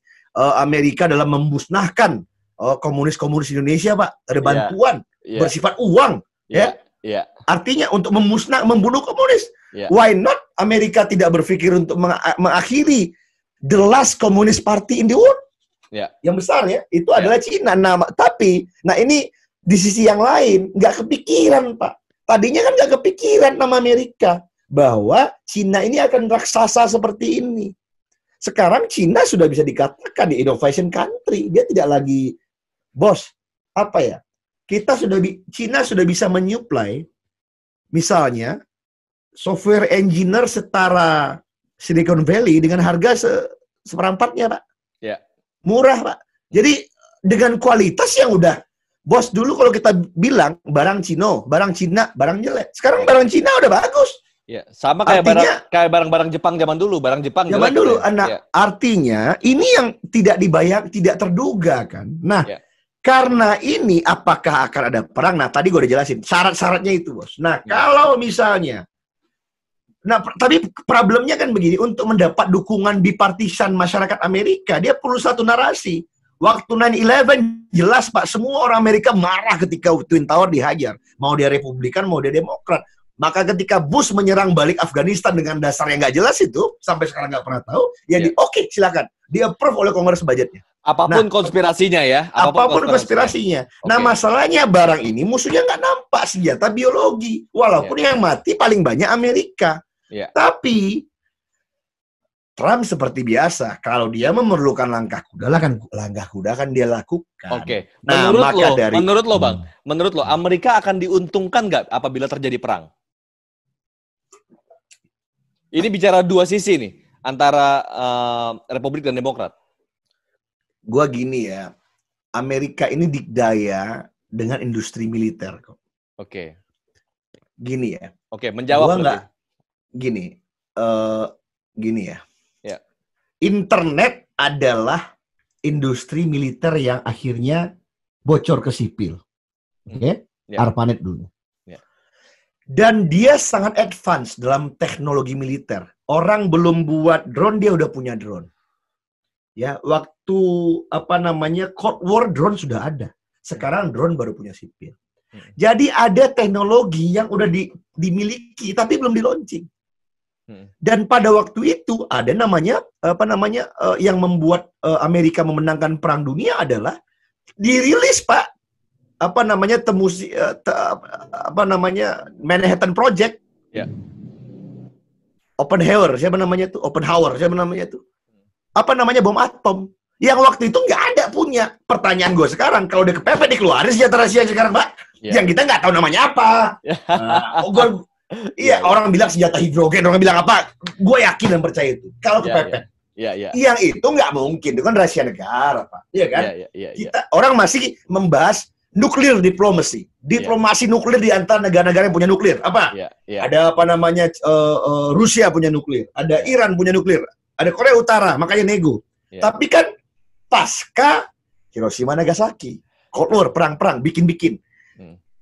Amerika dalam memusnahkan komunis-komunis Indonesia, Pak. Ada bantuan. Bersifat uang, artinya untuk membunuh komunis. Why not Amerika tidak berpikir untuk mengakhiri the last communist party in the world? Yang besar ya, itu adalah Cina. Tapi ini di sisi yang lain nggak kepikiran, Pak. Tadinya kan nggak kepikiran nama Amerika bahwa Cina ini akan raksasa seperti ini. Sekarang Cina sudah bisa dikatakan di innovation country. Dia tidak lagi bos. Cina sudah bisa menyuplai, misalnya, software engineer setara Silicon Valley dengan harga seperempatnya, Pak. Murah, Pak. Jadi, dengan kualitas yang udah, bos, dulu kalau kita bilang, barang Cina, barang jelek. Sekarang barang Cina udah bagus. Sama kayak barang-barang Jepang zaman dulu. Artinya, ini yang tidak terduga, kan. Nah, karena ini, apakah akan ada perang? Nah, tadi gue udah jelasin. Syarat-syaratnya itu, bos. Nah, kalau misalnya... tapi problemnya kan begini. Untuk mendapat dukungan bipartisan masyarakat Amerika, dia perlu satu narasi. Waktu 9/11, jelas, Pak. Semua orang Amerika marah ketika Twin Tower dihajar. Mau dia Republikan, mau dia Demokrat. Maka ketika Bush menyerang balik Afghanistan dengan dasar yang nggak jelas itu, sampai sekarang nggak pernah tahu, silakan. Di-approve oleh Kongres budgetnya. Apapun konspirasinya ya. Apapun konspirasinya. Nah, masalahnya barang ini musuhnya nggak nampak, senjata biologi. Walaupun yang mati paling banyak Amerika. Tapi Trump seperti biasa, kalau dia memerlukan langkah kuda kan dia lakukan. Menurut lo, Bang, Amerika akan diuntungkan nggak apabila terjadi perang? Ini bicara dua sisi nih, antara Republik dan Demokrat. Gua gini ya, Amerika ini dikdaya dengan industri militer kok. Gini ya. Menjawab. Gua nggak gini ya. Internet adalah industri militer yang akhirnya bocor ke sipil. ARPANET dulu. Dan dia sangat advance dalam teknologi militer. Orang belum buat drone, dia udah punya drone. Waktu Cold War drone sudah ada. Sekarang drone baru punya sipil. Jadi ada teknologi yang udah dimiliki tapi belum di-launching. Dan pada waktu itu ada yang membuat Amerika memenangkan perang dunia adalah dirilis, Pak. Manhattan Project. Oppenheimer, siapa namanya tuh? Bom atom. Yang waktu itu nggak ada punya. Pertanyaan gue sekarang, kalau udah kepepet dikeluarin senjata rahasia sekarang, Pak. Yang kita nggak tahu namanya apa. Orang bilang senjata hidrogen, orang bilang apa. Gue yakin dan percaya itu. Kalau kepepet. Yang itu nggak mungkin. Itu kan rahasia negara, Pak. Iya kan? Orang masih membahas Nuklir diplomasi. Diplomasi nuklir di antara negara-negara yang punya nuklir. Apa? Ada apa namanya, Rusia punya nuklir. Ada Iran punya nuklir. Ada Korea Utara, makanya nego. Tapi kan pasca Hiroshima Nagasaki, Cold War, perang-perang, bikin-bikin.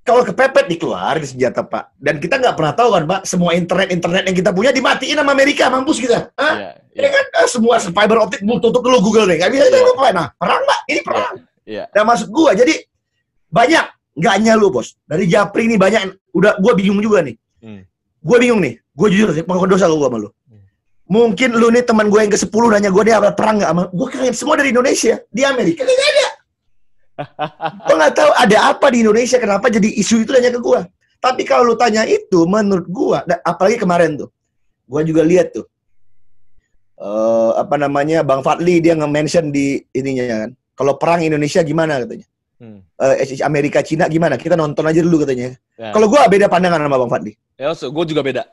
Kalau kepepet dikeluarin senjata, Pak. Dan kita nggak pernah tahu kan, Pak, semua internet yang kita punya dimatiin sama Amerika, mampus kita. Ya kan, semua fiber optik tutup dulu Google nih, nggak bisa apa. Nah, perang, Pak, ini perang. Dan maksud gua, jadi banyak, nggak hanya lu, Bos. Dari Japri ini banyak, udah gua bingung juga nih. Gua bingung nih, gua jujur sih, pengakuan dosa gua sama lu. Mungkin lu nih teman gue yang ke-10 nanya gue dia apa perang nggak sama, gue kangen semua dari Indonesia. Di Amerika nggak ada. Gue nggak tahu ada apa di Indonesia, kenapa jadi isu itu nanya ke gue. Tapi kalau lu tanya itu, menurut gue, apalagi kemarin tuh, gue juga lihat tuh, apa namanya, Bang Fadli dia nge-mention di ininya kan, kalau perang Indonesia gimana katanya, Amerika Cina gimana, kita nonton aja dulu katanya. Kalau gue beda pandangan sama Bang Fadli. Ya, gue juga beda.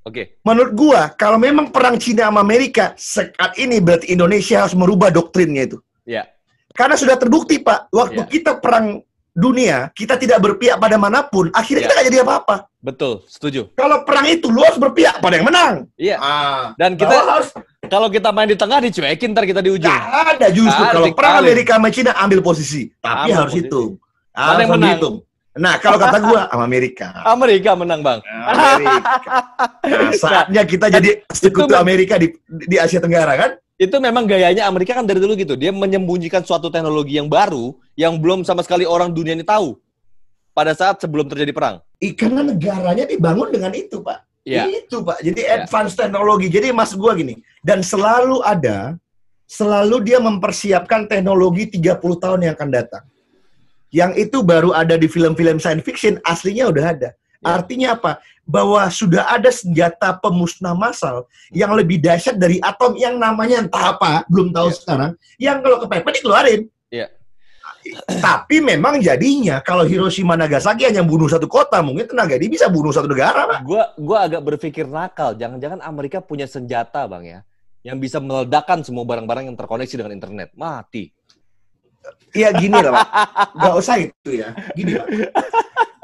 Oke. Menurut gua, kalau memang perang Cina sama Amerika saat ini berarti Indonesia harus merubah doktrinnya itu. Iya. Karena sudah terbukti, Pak, waktu kita perang dunia, kita tidak berpihak pada manapun, akhirnya kita nggak jadi apa-apa. Betul, setuju. Kalau perang itu lu harus berpihak pada yang menang. Iya. Dan kita harus, kalau kita main di tengah dicuekin, ntar kita di ujung. Nggak ada justru kalau perang Amerika sama Cina ambil posisi, tapi harus hitung. Harus hitung. Nah, kalau kata gua sama Amerika. Amerika menang, Bang. Amerika. Nah, saatnya kita jadi sekutu Amerika di Asia Tenggara kan? Itu memang gayanya Amerika kan dari dulu gitu. Dia menyembunyikan suatu teknologi yang baru yang belum sama sekali orang dunia ini tahu pada saat sebelum terjadi perang. Karena negaranya dibangun dengan itu, Pak. Itu, Pak. Jadi advance teknologi. Jadi mas gua gini, dan selalu dia mempersiapkan teknologi 30 tahun yang akan datang. Yang itu baru ada di film-film science fiction, aslinya udah ada. Artinya apa? Bahwa sudah ada senjata pemusnah massal yang lebih dahsyat dari atom yang namanya entah apa, belum tahu sekarang, yang kalau kepepet dikeluarin. Tapi memang jadinya kalau Hiroshima Nagasaki hanya bunuh satu kota, mungkin tenaga dia bisa bunuh satu negara, Pak. Gua agak berpikir nakal, jangan-jangan Amerika punya senjata, Bang ya, yang bisa meledakkan semua barang-barang yang terkoneksi dengan internet. Mati. Iya gini lah, Pak. Gak usah itu ya. Gini, Pak.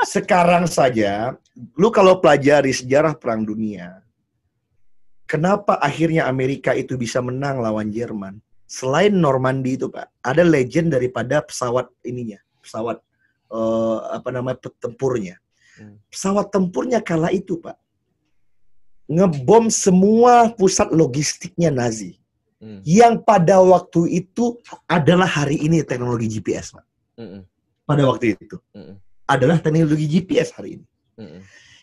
Sekarang saja, lu kalau pelajari sejarah Perang Dunia, kenapa akhirnya Amerika itu bisa menang lawan Jerman? Selain Normandy itu, Pak, ada legend daripada pesawat ininya, pesawat tempurnya. Pesawat tempurnya kala itu, Pak, ngebom semua pusat logistiknya Nazi. Yang pada waktu itu adalah hari ini teknologi GPS, Pak. Pada waktu itu adalah teknologi GPS hari ini.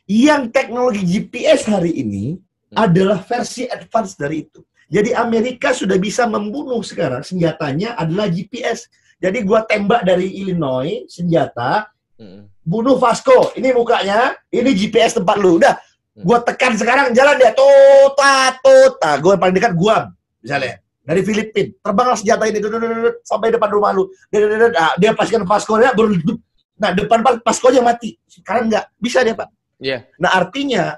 Yang teknologi GPS hari ini adalah versi advance dari itu. Jadi Amerika sudah bisa membunuh sekarang, senjatanya adalah GPS. Jadi gua tembak dari Illinois senjata, bunuh Vasco. Ini mukanya, ini GPS tempat lu. Udah, gua tekan sekarang jalan dia, tota. Gua paling dekat Guam. Misalnya, dari Filipina, terbanglah senjata ini sampai depan rumah lu. Dia pastikan Vasco-nya, nah depan Vasco-nya mati. Sekarang nggak bisa dia, Pak. Nah artinya,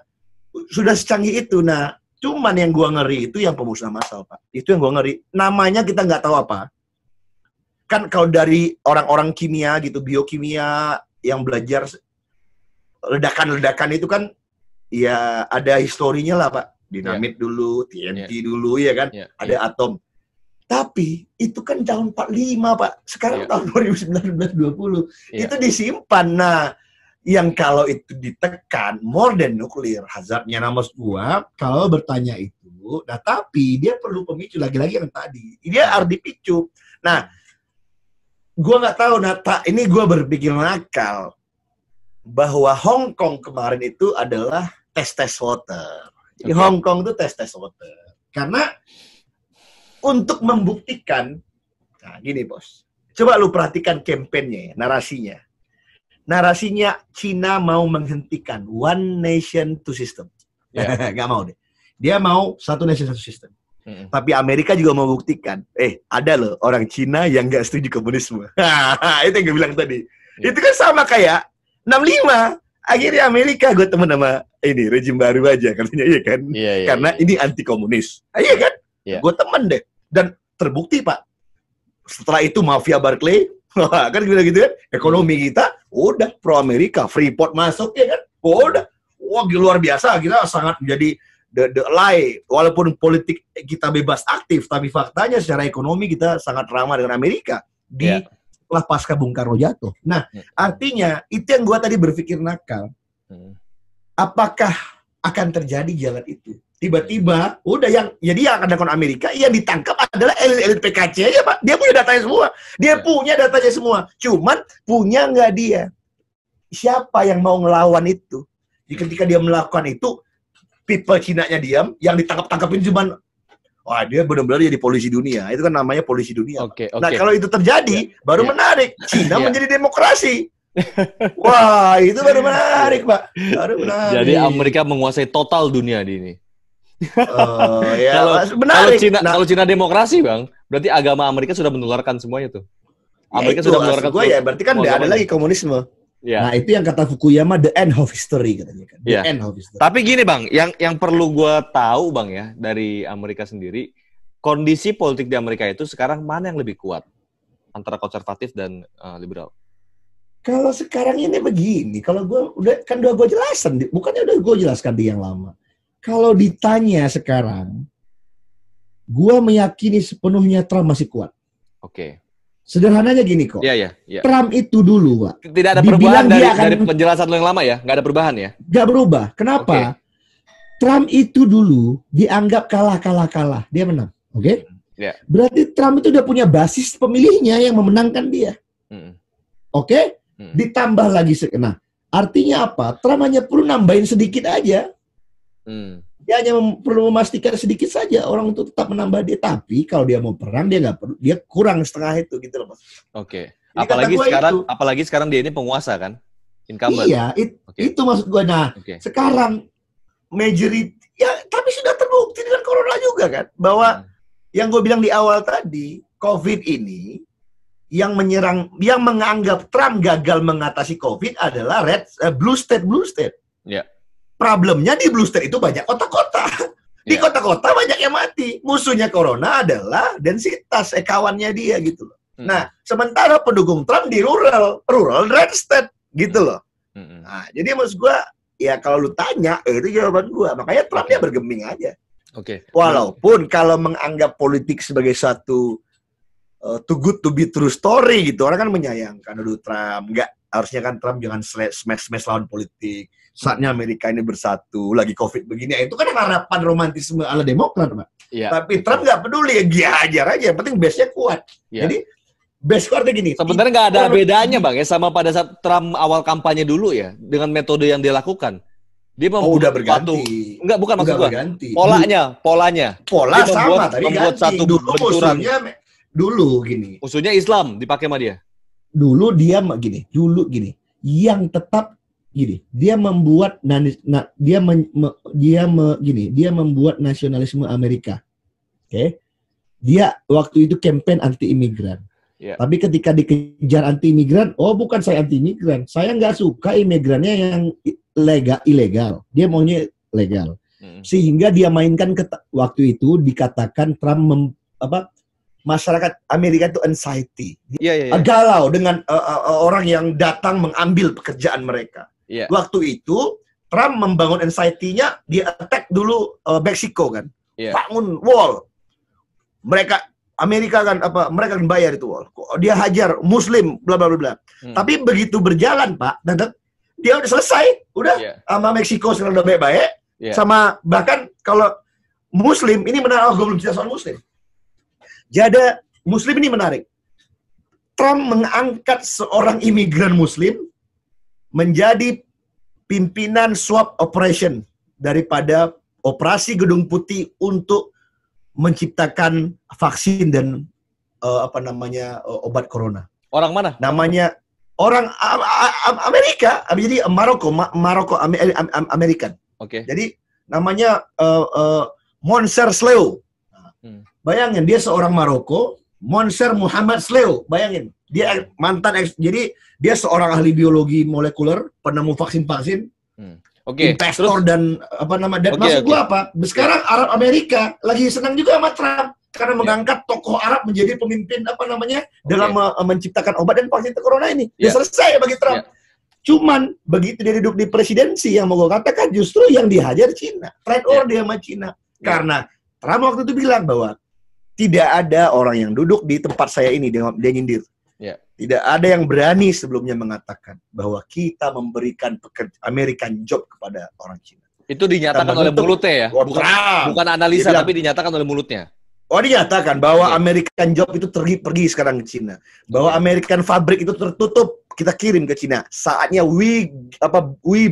sudah secanggih itu. Nah, cuman yang gua ngeri itu yang pemusnah massal, Pak. Itu yang gua ngeri. Namanya kita nggak tahu apa. Kan kalau dari orang-orang kimia gitu, biokimia yang belajar ledakan-ledakan itu kan, ya ada historinya lah, Pak. Dinamit dulu, TNT dulu, ya kan? Ada atom. Tapi itu kan tahun 45, Pak. Sekarang tahun 2019-20. Itu disimpan. Nah, yang kalau itu ditekan, more than nuclear hazardnya nama gua, kalau bertanya itu, nah tapi dia perlu pemicu, lagi-lagi yang tadi. Dia harus dipicu. Nah, gua nggak tahu, ini gua berpikir nakal, bahwa Hong Kong kemarin itu adalah tes water. Di Hong Kong itu tes water. Karena untuk membuktikan, nah gini bos, coba lu perhatikan kampanyenya, narasinya. Narasinya Cina mau menghentikan one nation two system. Gak mau deh. Dia mau satu nation satu system. Tapi Amerika juga mau buktikan, ada loh orang Cina yang gak setuju komunisme. Itu yang gue bilang tadi. Itu kan sama kayak 65. Akhirnya Amerika, gue temen sama ini rejim baru aja katanya, iya kan? Karena ini anti komunis, iya kan? Gue temen deh, dan terbukti Pak. Setelah itu mafia Barclay Wah, kan gitu kan, ekonomi kita udah pro Amerika, Freeport masuk ya kan, udah, wah luar biasa, kita sangat menjadi the ally, walaupun politik kita bebas aktif, tapi faktanya secara ekonomi kita sangat ramah dengan Amerika di setelah pasca Bung Karno jatuh. Nah, artinya itu yang gua tadi berpikir nakal. Apakah akan terjadi jalan itu? Tiba-tiba, udah yang akan dilakukan Amerika, yang ditangkap adalah elit PKC aja, Pak. Dia punya datanya semua. Dia punya datanya semua. Cuman, punya nggak dia? Siapa yang mau ngelawan itu? Jadi ketika dia melakukan itu, people Cina-nya diam, yang ditangkap-tangkapin cuman, wah dia benar-benar jadi polisi dunia. Itu kan namanya polisi dunia. Nah, kalau itu terjadi, baru menarik. Cina menjadi demokrasi. Wah, itu baru menarik, Pak. Baru menarik. Jadi Amerika menguasai total dunia di ini. Ya, kalau Cina demokrasi, Bang, berarti agama Amerika sudah menularkan semuanya tuh. Amerika sudah menularkan ya, berarti kan nggak ada lagi komunisme. Ya. Nah, itu yang kata Fukuyama, the end of history katanya kan. The end of history. Tapi gini, Bang, yang perlu gua tahu, Bang, ya, dari Amerika sendiri, kondisi politik di Amerika itu sekarang mana yang lebih kuat antara konservatif dan liberal? Kalau sekarang ini begini, kalau gue jelasin, bukannya udah gue jelaskan di yang lama. Kalau ditanya sekarang, gue meyakini sepenuhnya Trump masih kuat. Oke. Sederhananya gini kok. Iya. Trump itu dulu, Pak. Tidak ada perubahan dari penjelasan lo yang lama ya? Nggak ada perubahan ya? Nggak berubah. Kenapa? Trump itu dulu dianggap kalah. Dia menang. Oke? Yeah. Berarti Trump itu udah punya basis pemilihnya yang memenangkan dia. Oke? Ditambah lagi. Nah, artinya apa? Trump hanya perlu nambahin sedikit aja. Dia hanya perlu memastikan sedikit saja orang untuk tetap menambah dia. Tapi kalau dia mau perang, dia nggak perlu. Dia kurang setengah itu gitu loh, Mas. Oke. Apalagi sekarang dia ini penguasa kan, incumbent. Iya, itu maksud gue. Nah, sekarang majority ya, tapi sudah terbukti dengan corona juga kan, bahwa yang gue bilang di awal tadi, COVID ini yang menganggap Trump gagal mengatasi COVID adalah blue state. Yeah. Problemnya di blue state itu banyak kota-kota. Di kota-kota banyak yang mati. Musuhnya corona adalah densitas kawannya dia gitu loh. Nah, sementara pendukung Trump di rural red state gitu loh. Nah, jadi maksud gue, ya kalau lu tanya, itu jawaban gue. Makanya Trump dia bergeming aja. Walaupun kalau menganggap politik sebagai satu too good to be true story gitu, orang kan menyayangkan, aduh Trump, harusnya kan Trump jangan smash lawan politik. Saatnya Amerika ini bersatu, lagi COVID begini. Itu kan harapan romantisme ala Demokrat, Pak. Tapi Trump nggak peduli, dia hajar aja. Yang penting base-nya kuat. Jadi, base kuatnya gini. Sebenarnya nggak ada bedanya, Bang, ya, sama pada saat Trump awal kampanye dulu ya, dengan metode yang dia lakukan. Dia udah berganti. Bukan maksud gua. Polanya. Pola sama, tapi membuat ganti. Satu benturan. Dulu gini. Musuhnya Islam dipakai sama dia. Dulu dia gini. Yang tetap gini, dia membuat dia membuat nasionalisme Amerika. Oke. Dia waktu itu campaign anti imigran. Tapi ketika dikejar anti imigran, bukan saya anti imigran, saya nggak suka imigrannya yang ilegal. Dia maunya legal. Sehingga dia mainkan waktu itu dikatakan Trump masyarakat Amerika itu anxiety. Galau dengan orang yang datang mengambil pekerjaan mereka. Waktu itu Trump membangun anxiety-nya, dia attack dulu Meksiko kan. Bangun wall. Amerika kan mereka kan bayar itu wall. Dia hajar Muslim bla bla bla. Tapi begitu berjalan, Pak, dia udah selesai, sama Meksiko sekarang udah baik-baik. Sama bahkan kalau Muslim ini menarik, gue belum cerita soal Muslim. Jadi Muslim ini menarik. Trump mengangkat seorang imigran Muslim menjadi pimpinan swap operation daripada operasi Gedung Putih untuk menciptakan vaksin dan obat corona. Orang mana? Namanya orang Amerika, jadi Maroko American. Jadi namanya Monser Sleu. Bayangin dia seorang Maroko, Monser Muhammad Sleu. Bayangin dia jadi dia seorang ahli biologi molekuler, penemu vaksin-vaksin, investor dan maksud gua apa? Sekarang Arab Amerika lagi senang juga sama Trump karena mengangkat tokoh Arab menjadi pemimpin dalam menciptakan obat dan vaksin corona ini. Dia selesai bagi Trump. Cuman begitu dia duduk di presidensi, yang mau gue katakan justru yang dihajar Cina. Trade war dia sama Cina. Karena Trump waktu itu bilang bahwa tidak ada orang yang duduk di tempat saya ini, dia nyindir. Tidak ada yang berani sebelumnya mengatakan bahwa kita memberikan American job kepada orang Cina. Itu dinyatakan oleh mulutnya ya? Bukan analisa, tapi dinyatakan oleh mulutnya. Oh, dinyatakan bahwa American job itu pergi sekarang ke Cina. Bahwa American fabrik itu tertutup, kita kirim ke Cina. Saatnya we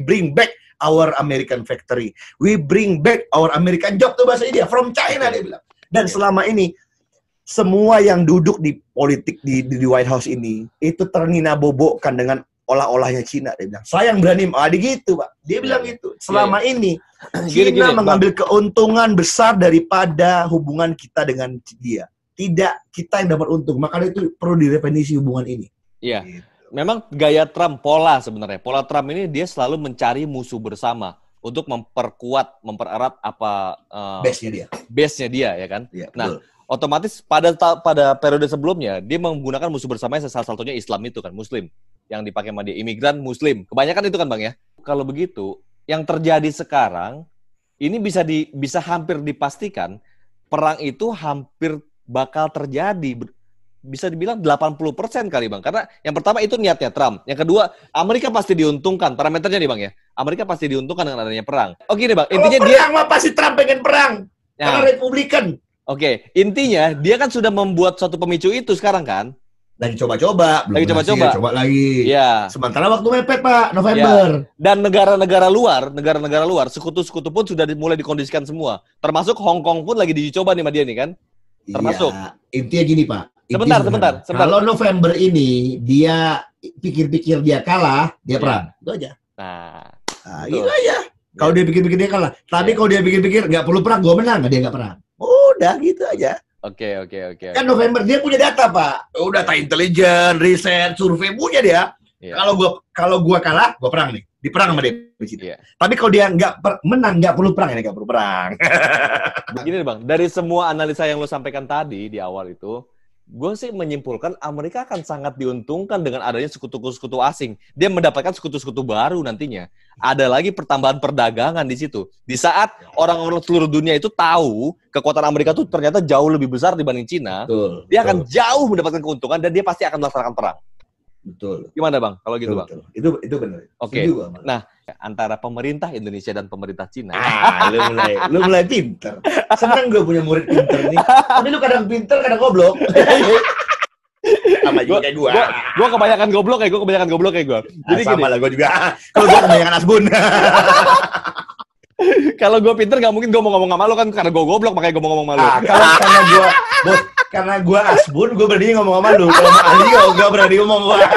bring back our American factory. We bring back our American job, tuh bahasa dia, from China dia bilang. Dan selama ini semua yang duduk di politik di White House ini itu ternina-bobokkan dengan olah-olahnya Cina, dia bilang. Saya yang berani, gitu, Pak. Dia bilang gitu. Selama ini Cina mengambil keuntungan besar daripada hubungan kita dengan dia. Tidak kita yang dapat untung. Makanya itu perlu diredefinisi hubungan ini. Iya. Gitu. Memang gaya Trump, pola sebenarnya. Pola Trump ini dia selalu mencari musuh bersama untuk mempererat base-nya dia, ya kan? Ya, nah, otomatis pada periode sebelumnya dia menggunakan musuh bersamanya salah satunya Islam itu kan, Muslim. Yang dipakai sama dia, imigran Muslim. Kebanyakan itu kan, Bang, ya. Kalau begitu, yang terjadi sekarang, ini bisa hampir dipastikan, perang itu hampir bakal terjadi. Bisa dibilang 80% kali, Bang. Karena yang pertama itu niatnya Trump. Yang kedua, Amerika pasti diuntungkan. Parameternya nih, Bang, ya. Amerika pasti diuntungkan dengan adanya perang. Oke deh, Bang. Intinya perang mah pasti Trump pengen perang. Karena Republikan. Oke. Intinya, dia kan sudah membuat suatu pemicu itu sekarang kan. Lagi coba-coba, coba lagi. Ya. Sementara waktu mepet, Pak, November. Ya. Dan negara-negara luar, sekutu-sekutu pun sudah mulai dikondisikan semua. Termasuk Hong Kong pun lagi diuji coba nih sama dia nih kan. Termasuk. Ya, intinya gini, Pak. Sebentar. Kalau November ini dia pikir-pikir dia kalah, dia perang. Itu aja. Nah itu aja. Kalau dia pikir-pikir dia kalah. Tapi kalau dia pikir-pikir nggak perlu perang, gue menang, dia nggak perang. Udah gitu aja. Oke. Kan November dia punya data, Pak. Data intelijen, riset, survei punya dia. Kalau gua kalah, gua perang nih. Diperang sama dia. Tapi kalau dia menang, nggak perlu perang, nggak perlu perang. Gini Bang, dari semua analisa yang lo sampaikan tadi di awal itu, gue sih menyimpulkan Amerika akan sangat diuntungkan dengan adanya sekutu-sekutu asing. Dia mendapatkan sekutu-sekutu baru nantinya. Ada lagi pertambahan perdagangan di situ. Di saat orang-orang seluruh dunia itu tahu kekuatan Amerika itu ternyata jauh lebih besar dibanding Cina, dia akan jauh mendapatkan keuntungan dan dia pasti akan melaksanakan perang. Betul. Gimana Bang kalau gitu Bang? Itu benar. Oke. Nah, antara pemerintah Indonesia dan pemerintah Cina. Lu mulai pinter. Senang gue punya murid pinter nih. Tapi lu kadang pinter, kadang goblok. Sama juga kayak gue. Gue kebanyakan goblok kayak gue. Jadi sama gini. Lah gue juga. Kalau gue kebanyakan asbun. Kalau gue pinter gak mungkin gue mau ngomong sama lu kan karena gue goblok makanya gue mau ngomong sama lu. Karena gue asbun, gue berani ngomong sama lu. Kalau mau ahli gue berani ngomong sama lu.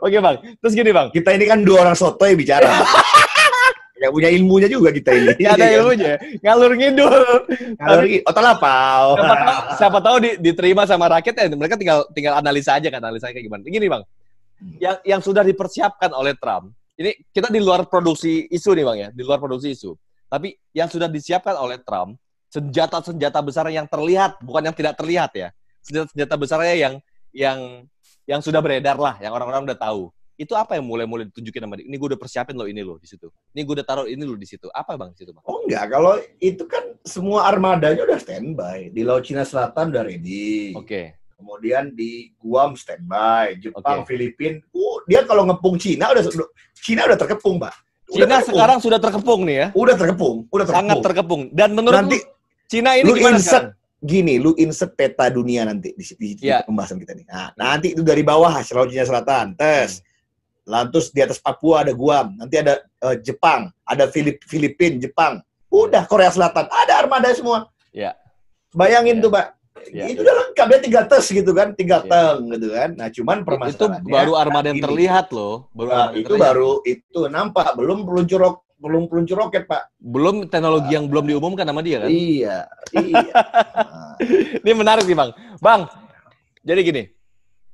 Oke Bang, terus gini Bang. Kita ini kan dua orang sotoy bicara. Gak punya ilmunya juga kita ini. Gak ada ilmunya, ngalur ngidul. Otak lapau. Siapa tahu diterima sama rakyat ya, mereka tinggal analisa aja kan, analisa kayak gimana. Gini Bang, yang sudah dipersiapkan oleh Trump, ini kita di luar produksi isu nih Bang ya, di luar produksi isu. Tapi yang sudah disiapkan oleh Trump, senjata-senjata besar yang terlihat, bukan yang tidak terlihat ya. Senjata besarnya yang sudah beredar lah, yang orang-orang udah tahu. Itu apa yang mulai ditunjukin sama dia? Ini gue udah persiapin loh ini loh di situ. Ini gue udah taruh ini loh di situ. Apa Bang di situ Bang? Oh enggak, kalau itu kan semua armadanya udah standby. Di Laut Cina Selatan udah ready. Oke. Kemudian di Guam standby, Jepang, Filipina. Dia kalau ngepung Cina udah terkepung, Pak. Cina sekarang sudah terkepung nih ya? Udah terkepung. Sangat terkepung. Dan menurut nanti Cina ini gimana sekarang? Gini, lu insert peta dunia nanti di pembahasan kita nih. Nah, nanti itu dari bawah Laut Cina Selatan, lantus di atas Papua ada Guam, nanti ada Jepang, ada Filipina, Jepang, udah Korea Selatan, ada armada semua. Ya. Bayangin tuh Pak, itu udah lengkap, dia tinggal tes gitu kan, tinggal teng gitu kan. Nah cuman permasalahannya itu baru armada yang terlihat loh, itu nampak, belum peluncur roket Pak. Belum teknologi yang belum diumumkan sama dia kan? Iya. Ini menarik nih Bang. Bang, jadi gini,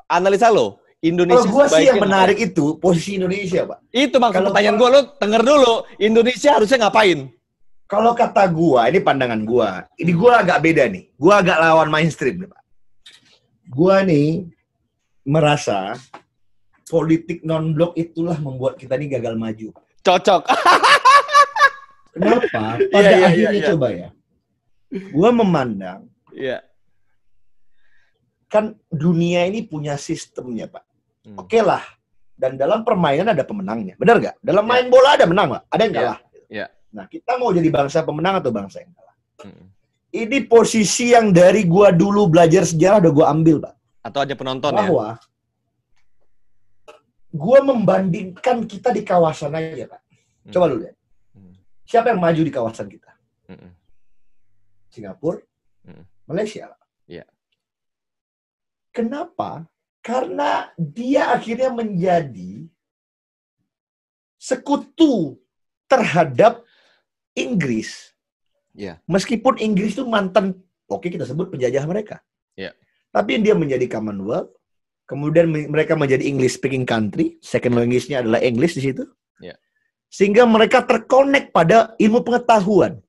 analisa lo, Indonesia. Kalau gue sih yang menarik itu posisi Indonesia, Pak. Itu Bang, pertanyaan gue, lo denger dulu, Indonesia harusnya ngapain? Kalau kata gua, ini pandangan gua. Ini gua agak beda nih. Gua agak lawan mainstream nih, Pak. Gua nih merasa politik non-blok itulah membuat kita nih gagal maju. Cocok. Kenapa? Pada akhirnya coba ya. Gua memandang kan dunia ini punya sistemnya, Pak. Oke lah. Dan dalam permainan ada pemenangnya. Benar nggak? Dalam main bola ada menang, Pak. Ada yang kalah. Nah, kita mau jadi bangsa pemenang atau bangsa yang kalah? Ini posisi yang dari gua dulu belajar sejarah udah gua ambil, Pak. Atau aja penonton bahwa gua membandingkan kita di kawasan aja, Pak. Coba lu lihat. Siapa yang maju di kawasan kita? Singapura, Malaysia. Kenapa? Karena dia akhirnya menjadi sekutu terhadap Inggris. Meskipun Inggris itu mantan, kita sebut penjajah mereka. Tapi dia menjadi Commonwealth, kemudian mereka menjadi English speaking country, second language-nya adalah English di situ. Sehingga mereka terkonek pada ilmu pengetahuan.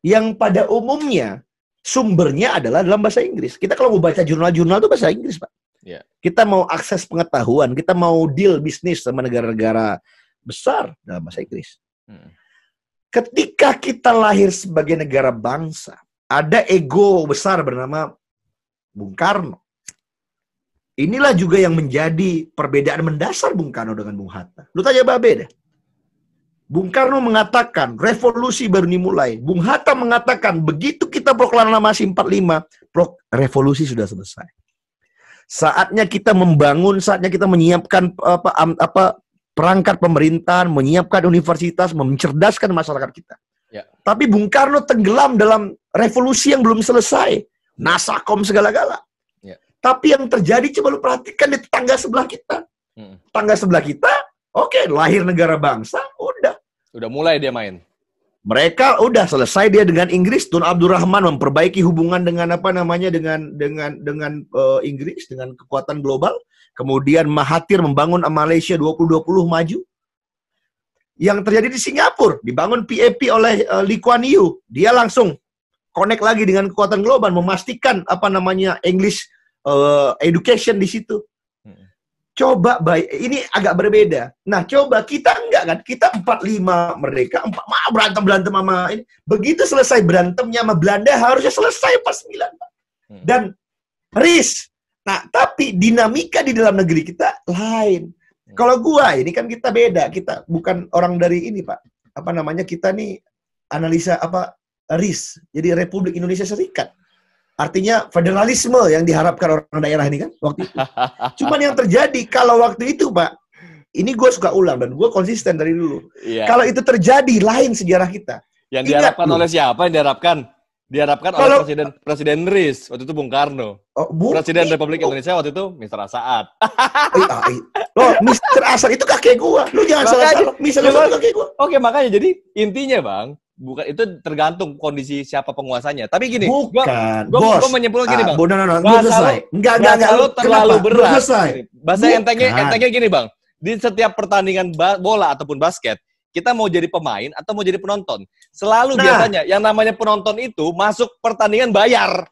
Yang pada umumnya sumbernya adalah dalam bahasa Inggris. Kita kalau mau baca jurnal-jurnal itu bahasa Inggris, Pak. Kita mau akses pengetahuan, kita mau deal bisnis sama negara-negara besar dalam bahasa Inggris. Ketika kita lahir sebagai negara bangsa, ada ego besar bernama Bung Karno. Inilah juga yang menjadi perbedaan mendasar Bung Karno dengan Bung Hatta. Lu tanya Babe deh. Bung Karno mengatakan revolusi baru dimulai. Bung Hatta mengatakan begitu kita proklamasi 45, revolusi sudah selesai. Saatnya kita membangun, saatnya kita menyiapkan perangkat pemerintahan, menyiapkan universitas, mencerdaskan masyarakat kita. Tapi Bung Karno tenggelam dalam revolusi yang belum selesai. Nasakom segala-gala. Tapi yang terjadi, coba lu perhatikan di tetangga sebelah kita. Tetangga sebelah kita, lahir negara bangsa, udah mulai dia main. Mereka udah selesai dia dengan Inggris. Tun Abdul Rahman memperbaiki hubungan dengan dengan Inggris, dengan kekuatan global. Kemudian Mahathir membangun Malaysia 2020 maju. Yang terjadi di Singapura, dibangun PAP oleh Lee Kuan Yew. Dia langsung connect lagi dengan kekuatan global, memastikan English education di situ. Coba ini agak berbeda. Nah, coba kita enggak kan? Kita 45, mereka 4 berantem sama ini. Begitu selesai berantemnya sama Belanda harusnya selesai 49, Pak. Dan RIS. Nah, tapi dinamika di dalam negeri kita lain. Kalau gua ini kan kita beda. Kita bukan orang dari ini, Pak. Kita nih analisa RIS. Jadi Republik Indonesia Serikat. Artinya federalisme yang diharapkan orang daerah ini kan waktu itu. Cuman yang terjadi kalau waktu itu, Pak, ini gue suka ulang dan gue konsisten dari dulu. Kalau itu terjadi, lain sejarah kita. Yang diharapkan oleh siapa? Yang diharapkan? Diharapkan oleh Presiden RIS waktu itu Bung Karno. Presiden Republik Indonesia waktu itu Mr. Asad. Mr. Asad itu kakek gue. Lu jangan salah-salah. Mr. Asad kakek gue. Oke, makanya jadi intinya, Bang, bukan itu tergantung kondisi siapa penguasanya. Tapi gini, bukan. Gue menyimpulkan gini, Bang. Enggak. Lu terlalu berat. Bahasa entengnya gini, Bang. Di setiap pertandingan bola ataupun basket, kita mau jadi pemain atau mau jadi penonton. Selalu biasanya yang namanya penonton itu masuk pertandingan bayar.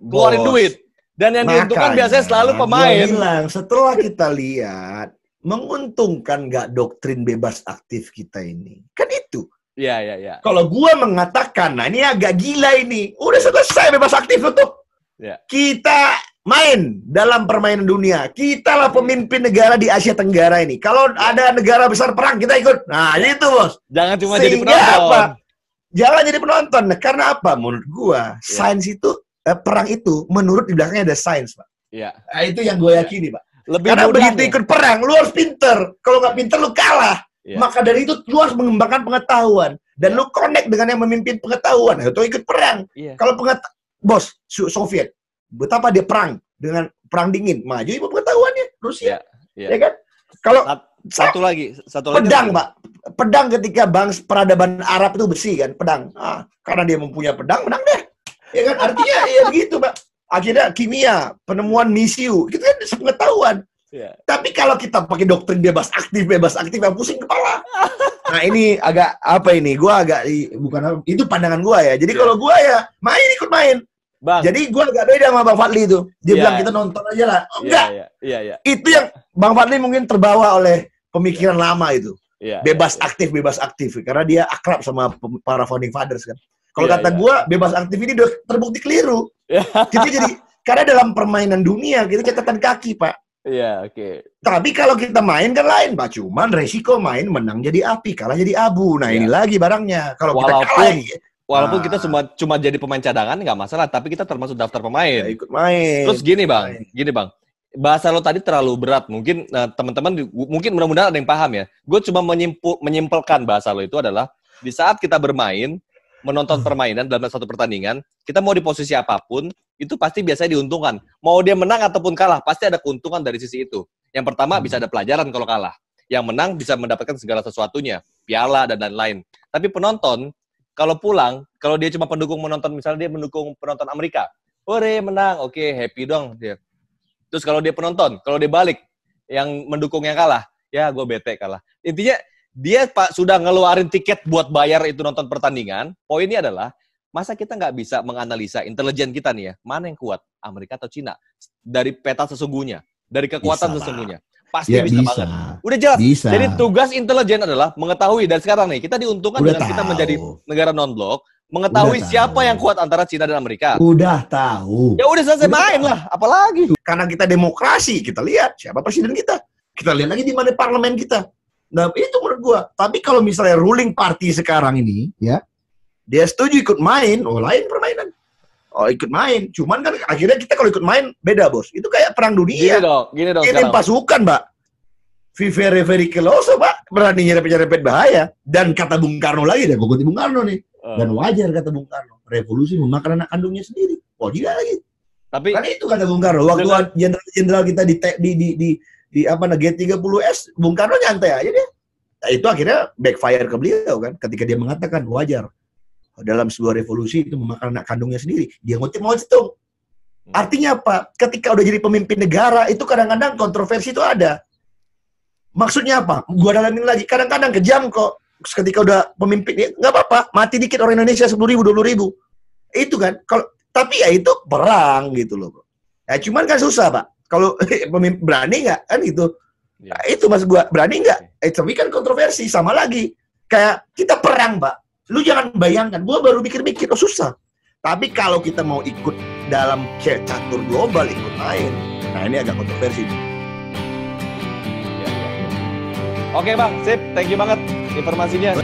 Keluarin duit. Dan yang diuntungkan biasanya selalu pemain. Setelah kita lihat, menguntungkan nggak doktrin bebas aktif kita ini? Kan itu. Iya. Kalau gua mengatakan, nah ini agak gila ini. Udah selesai bebas aktif itu. Kita main dalam permainan dunia. Kita lah pemimpin negara di Asia Tenggara ini. Kalau ada negara besar perang, kita ikut. Nah, itu, Bos. Jangan cuma jadi penonton. Jangan jadi penonton. Nah, karena apa? Menurut gua, sains itu, perang itu, menurut di belakangnya ada sains, Pak. Nah, itu yang gue yakini, Pak. Karena begitu ikut perang, lu harus pinter. Kalau nggak pinter, lu kalah. Maka dari itu lu harus mengembangkan pengetahuan dan lu connect dengan yang memimpin pengetahuan atau ikut perang. Kalau bos Soviet, betapa dia perang dengan perang dingin, maju ibu pengetahuannya Rusia, ya kan? Kalau satu lagi pedang, Pak. Pedang ketika peradaban Arab itu besi kan, pedang. Karena dia mempunyai pedang, menang deh. Ya kan? Artinya ya begitu, Pak. Akhirnya kimia, penemuan misiu, itu kan pengetahuan. Tapi kalau kita pakai doktrin bebas aktif yang pusing kepala. Nah ini agak apa ini? Gua agak bukan itu pandangan gua ya. Jadi kalau gua ya ikut main. Bang. Jadi gua agak beda sama Bang Fadli itu. Dia bilang kita nonton aja lah. Oh, enggak. Iya. Itu yang Bang Fadli mungkin terbawa oleh pemikiran lama itu. Bebas aktif karena dia akrab sama para founding fathers kan. Kalau kata gua bebas aktif ini udah terbukti keliru. Kita jadi karena dalam permainan dunia kita catatan kaki, Pak. Iya, oke. Tapi kalau kita main kan lain, Pak. Cuman resiko main menang jadi api, kalah jadi abu. Nah, ini lagi barangnya. Kalau kita kalah, walaupun kita cuma jadi pemain cadangan nggak masalah, tapi kita termasuk daftar pemain. Ya, ikut main. Terus gini, Bang. Bahasa lo tadi terlalu berat. Mungkin teman-teman mungkin mudah-mudahan ada yang paham ya. Gue cuma menyimpulkan bahasa lo itu adalah di saat kita bermain, menonton permainan dalam satu pertandingan, kita mau di posisi apapun, itu pasti biasanya diuntungkan. Mau dia menang ataupun kalah, pasti ada keuntungan dari sisi itu. Yang pertama, bisa ada pelajaran kalau kalah. Yang menang bisa mendapatkan segala sesuatunya, piala dan lain-lain. Tapi penonton, kalau pulang, kalau dia cuma pendukung menonton, misalnya dia mendukung penonton Amerika, hore, menang, oke, happy dong dia. Terus kalau dia penonton, kalau dia balik, yang mendukung yang kalah, ya gue bete kalah. Intinya, dia sudah ngeluarin tiket buat bayar itu nonton pertandingan. Poinnya adalah, masa kita nggak bisa menganalisa intelijen kita nih ya, mana yang kuat, Amerika atau Cina? Dari peta sesungguhnya, dari kekuatan sesungguhnya. Pasti bisa banget. Udah jelas. Bisa. Jadi tugas intelijen adalah mengetahui, dan sekarang nih, kita diuntungkan dengan kita menjadi negara non-blok, mengetahui siapa yang kuat antara Cina dan Amerika. Udah tahu. Ya udah selesai main lah, apalagi. Karena kita demokrasi, kita lihat siapa presiden kita. Kita lihat lagi di mana parlemen kita. Nah, itu menurut gua. Tapi kalau misalnya ruling party sekarang ini, ya, dia setuju ikut main, lain permainan. Ikut main. Cuman kan akhirnya kita kalau ikut main, beda, Bos. Itu kayak perang dunia. Gini dong. Ini pasukan, Mbak. Very close, Pak. Berani nyerempet bahaya. Dan kata Bung Karno lagi, gue Bung Karno nih. Dan wajar kata Bung Karno. Revolusi memakan anak kandungnya sendiri. Tidak lagi. Tapi kan itu kata Bung Karno. Waktu jenderal kita di G30S, Bung Karno nyantai aja deh. Nah, itu akhirnya backfire ke beliau kan, ketika dia mengatakan wajar dalam sebuah revolusi itu memakan anak kandungnya sendiri. Dia ngutip Mao Zedong. Artinya apa? Ketika udah jadi pemimpin negara itu kadang-kadang kontroversi itu ada. Maksudnya apa? Gua dalamin lagi. Kadang-kadang kejam kok. Ketika udah pemimpin, ya nggak apa-apa. Mati dikit orang Indonesia 10.000, 20.000. Itu kan. Tapi ya itu perang gitu loh, bro. Ya cuman kan susah, Pak. Kalau pemimpin berani nggak kan itu, nah, itu maksud gua berani nggak? Tapi kan kontroversi sama lagi. Kayak kita perang, Pak. Lu jangan bayangkan. Gua baru mikir-mikir, susah. Tapi kalau kita mau ikut dalam catur global ikut main, nah ini agak kontroversi. Oke Bang, sip. Thank you banget informasinya.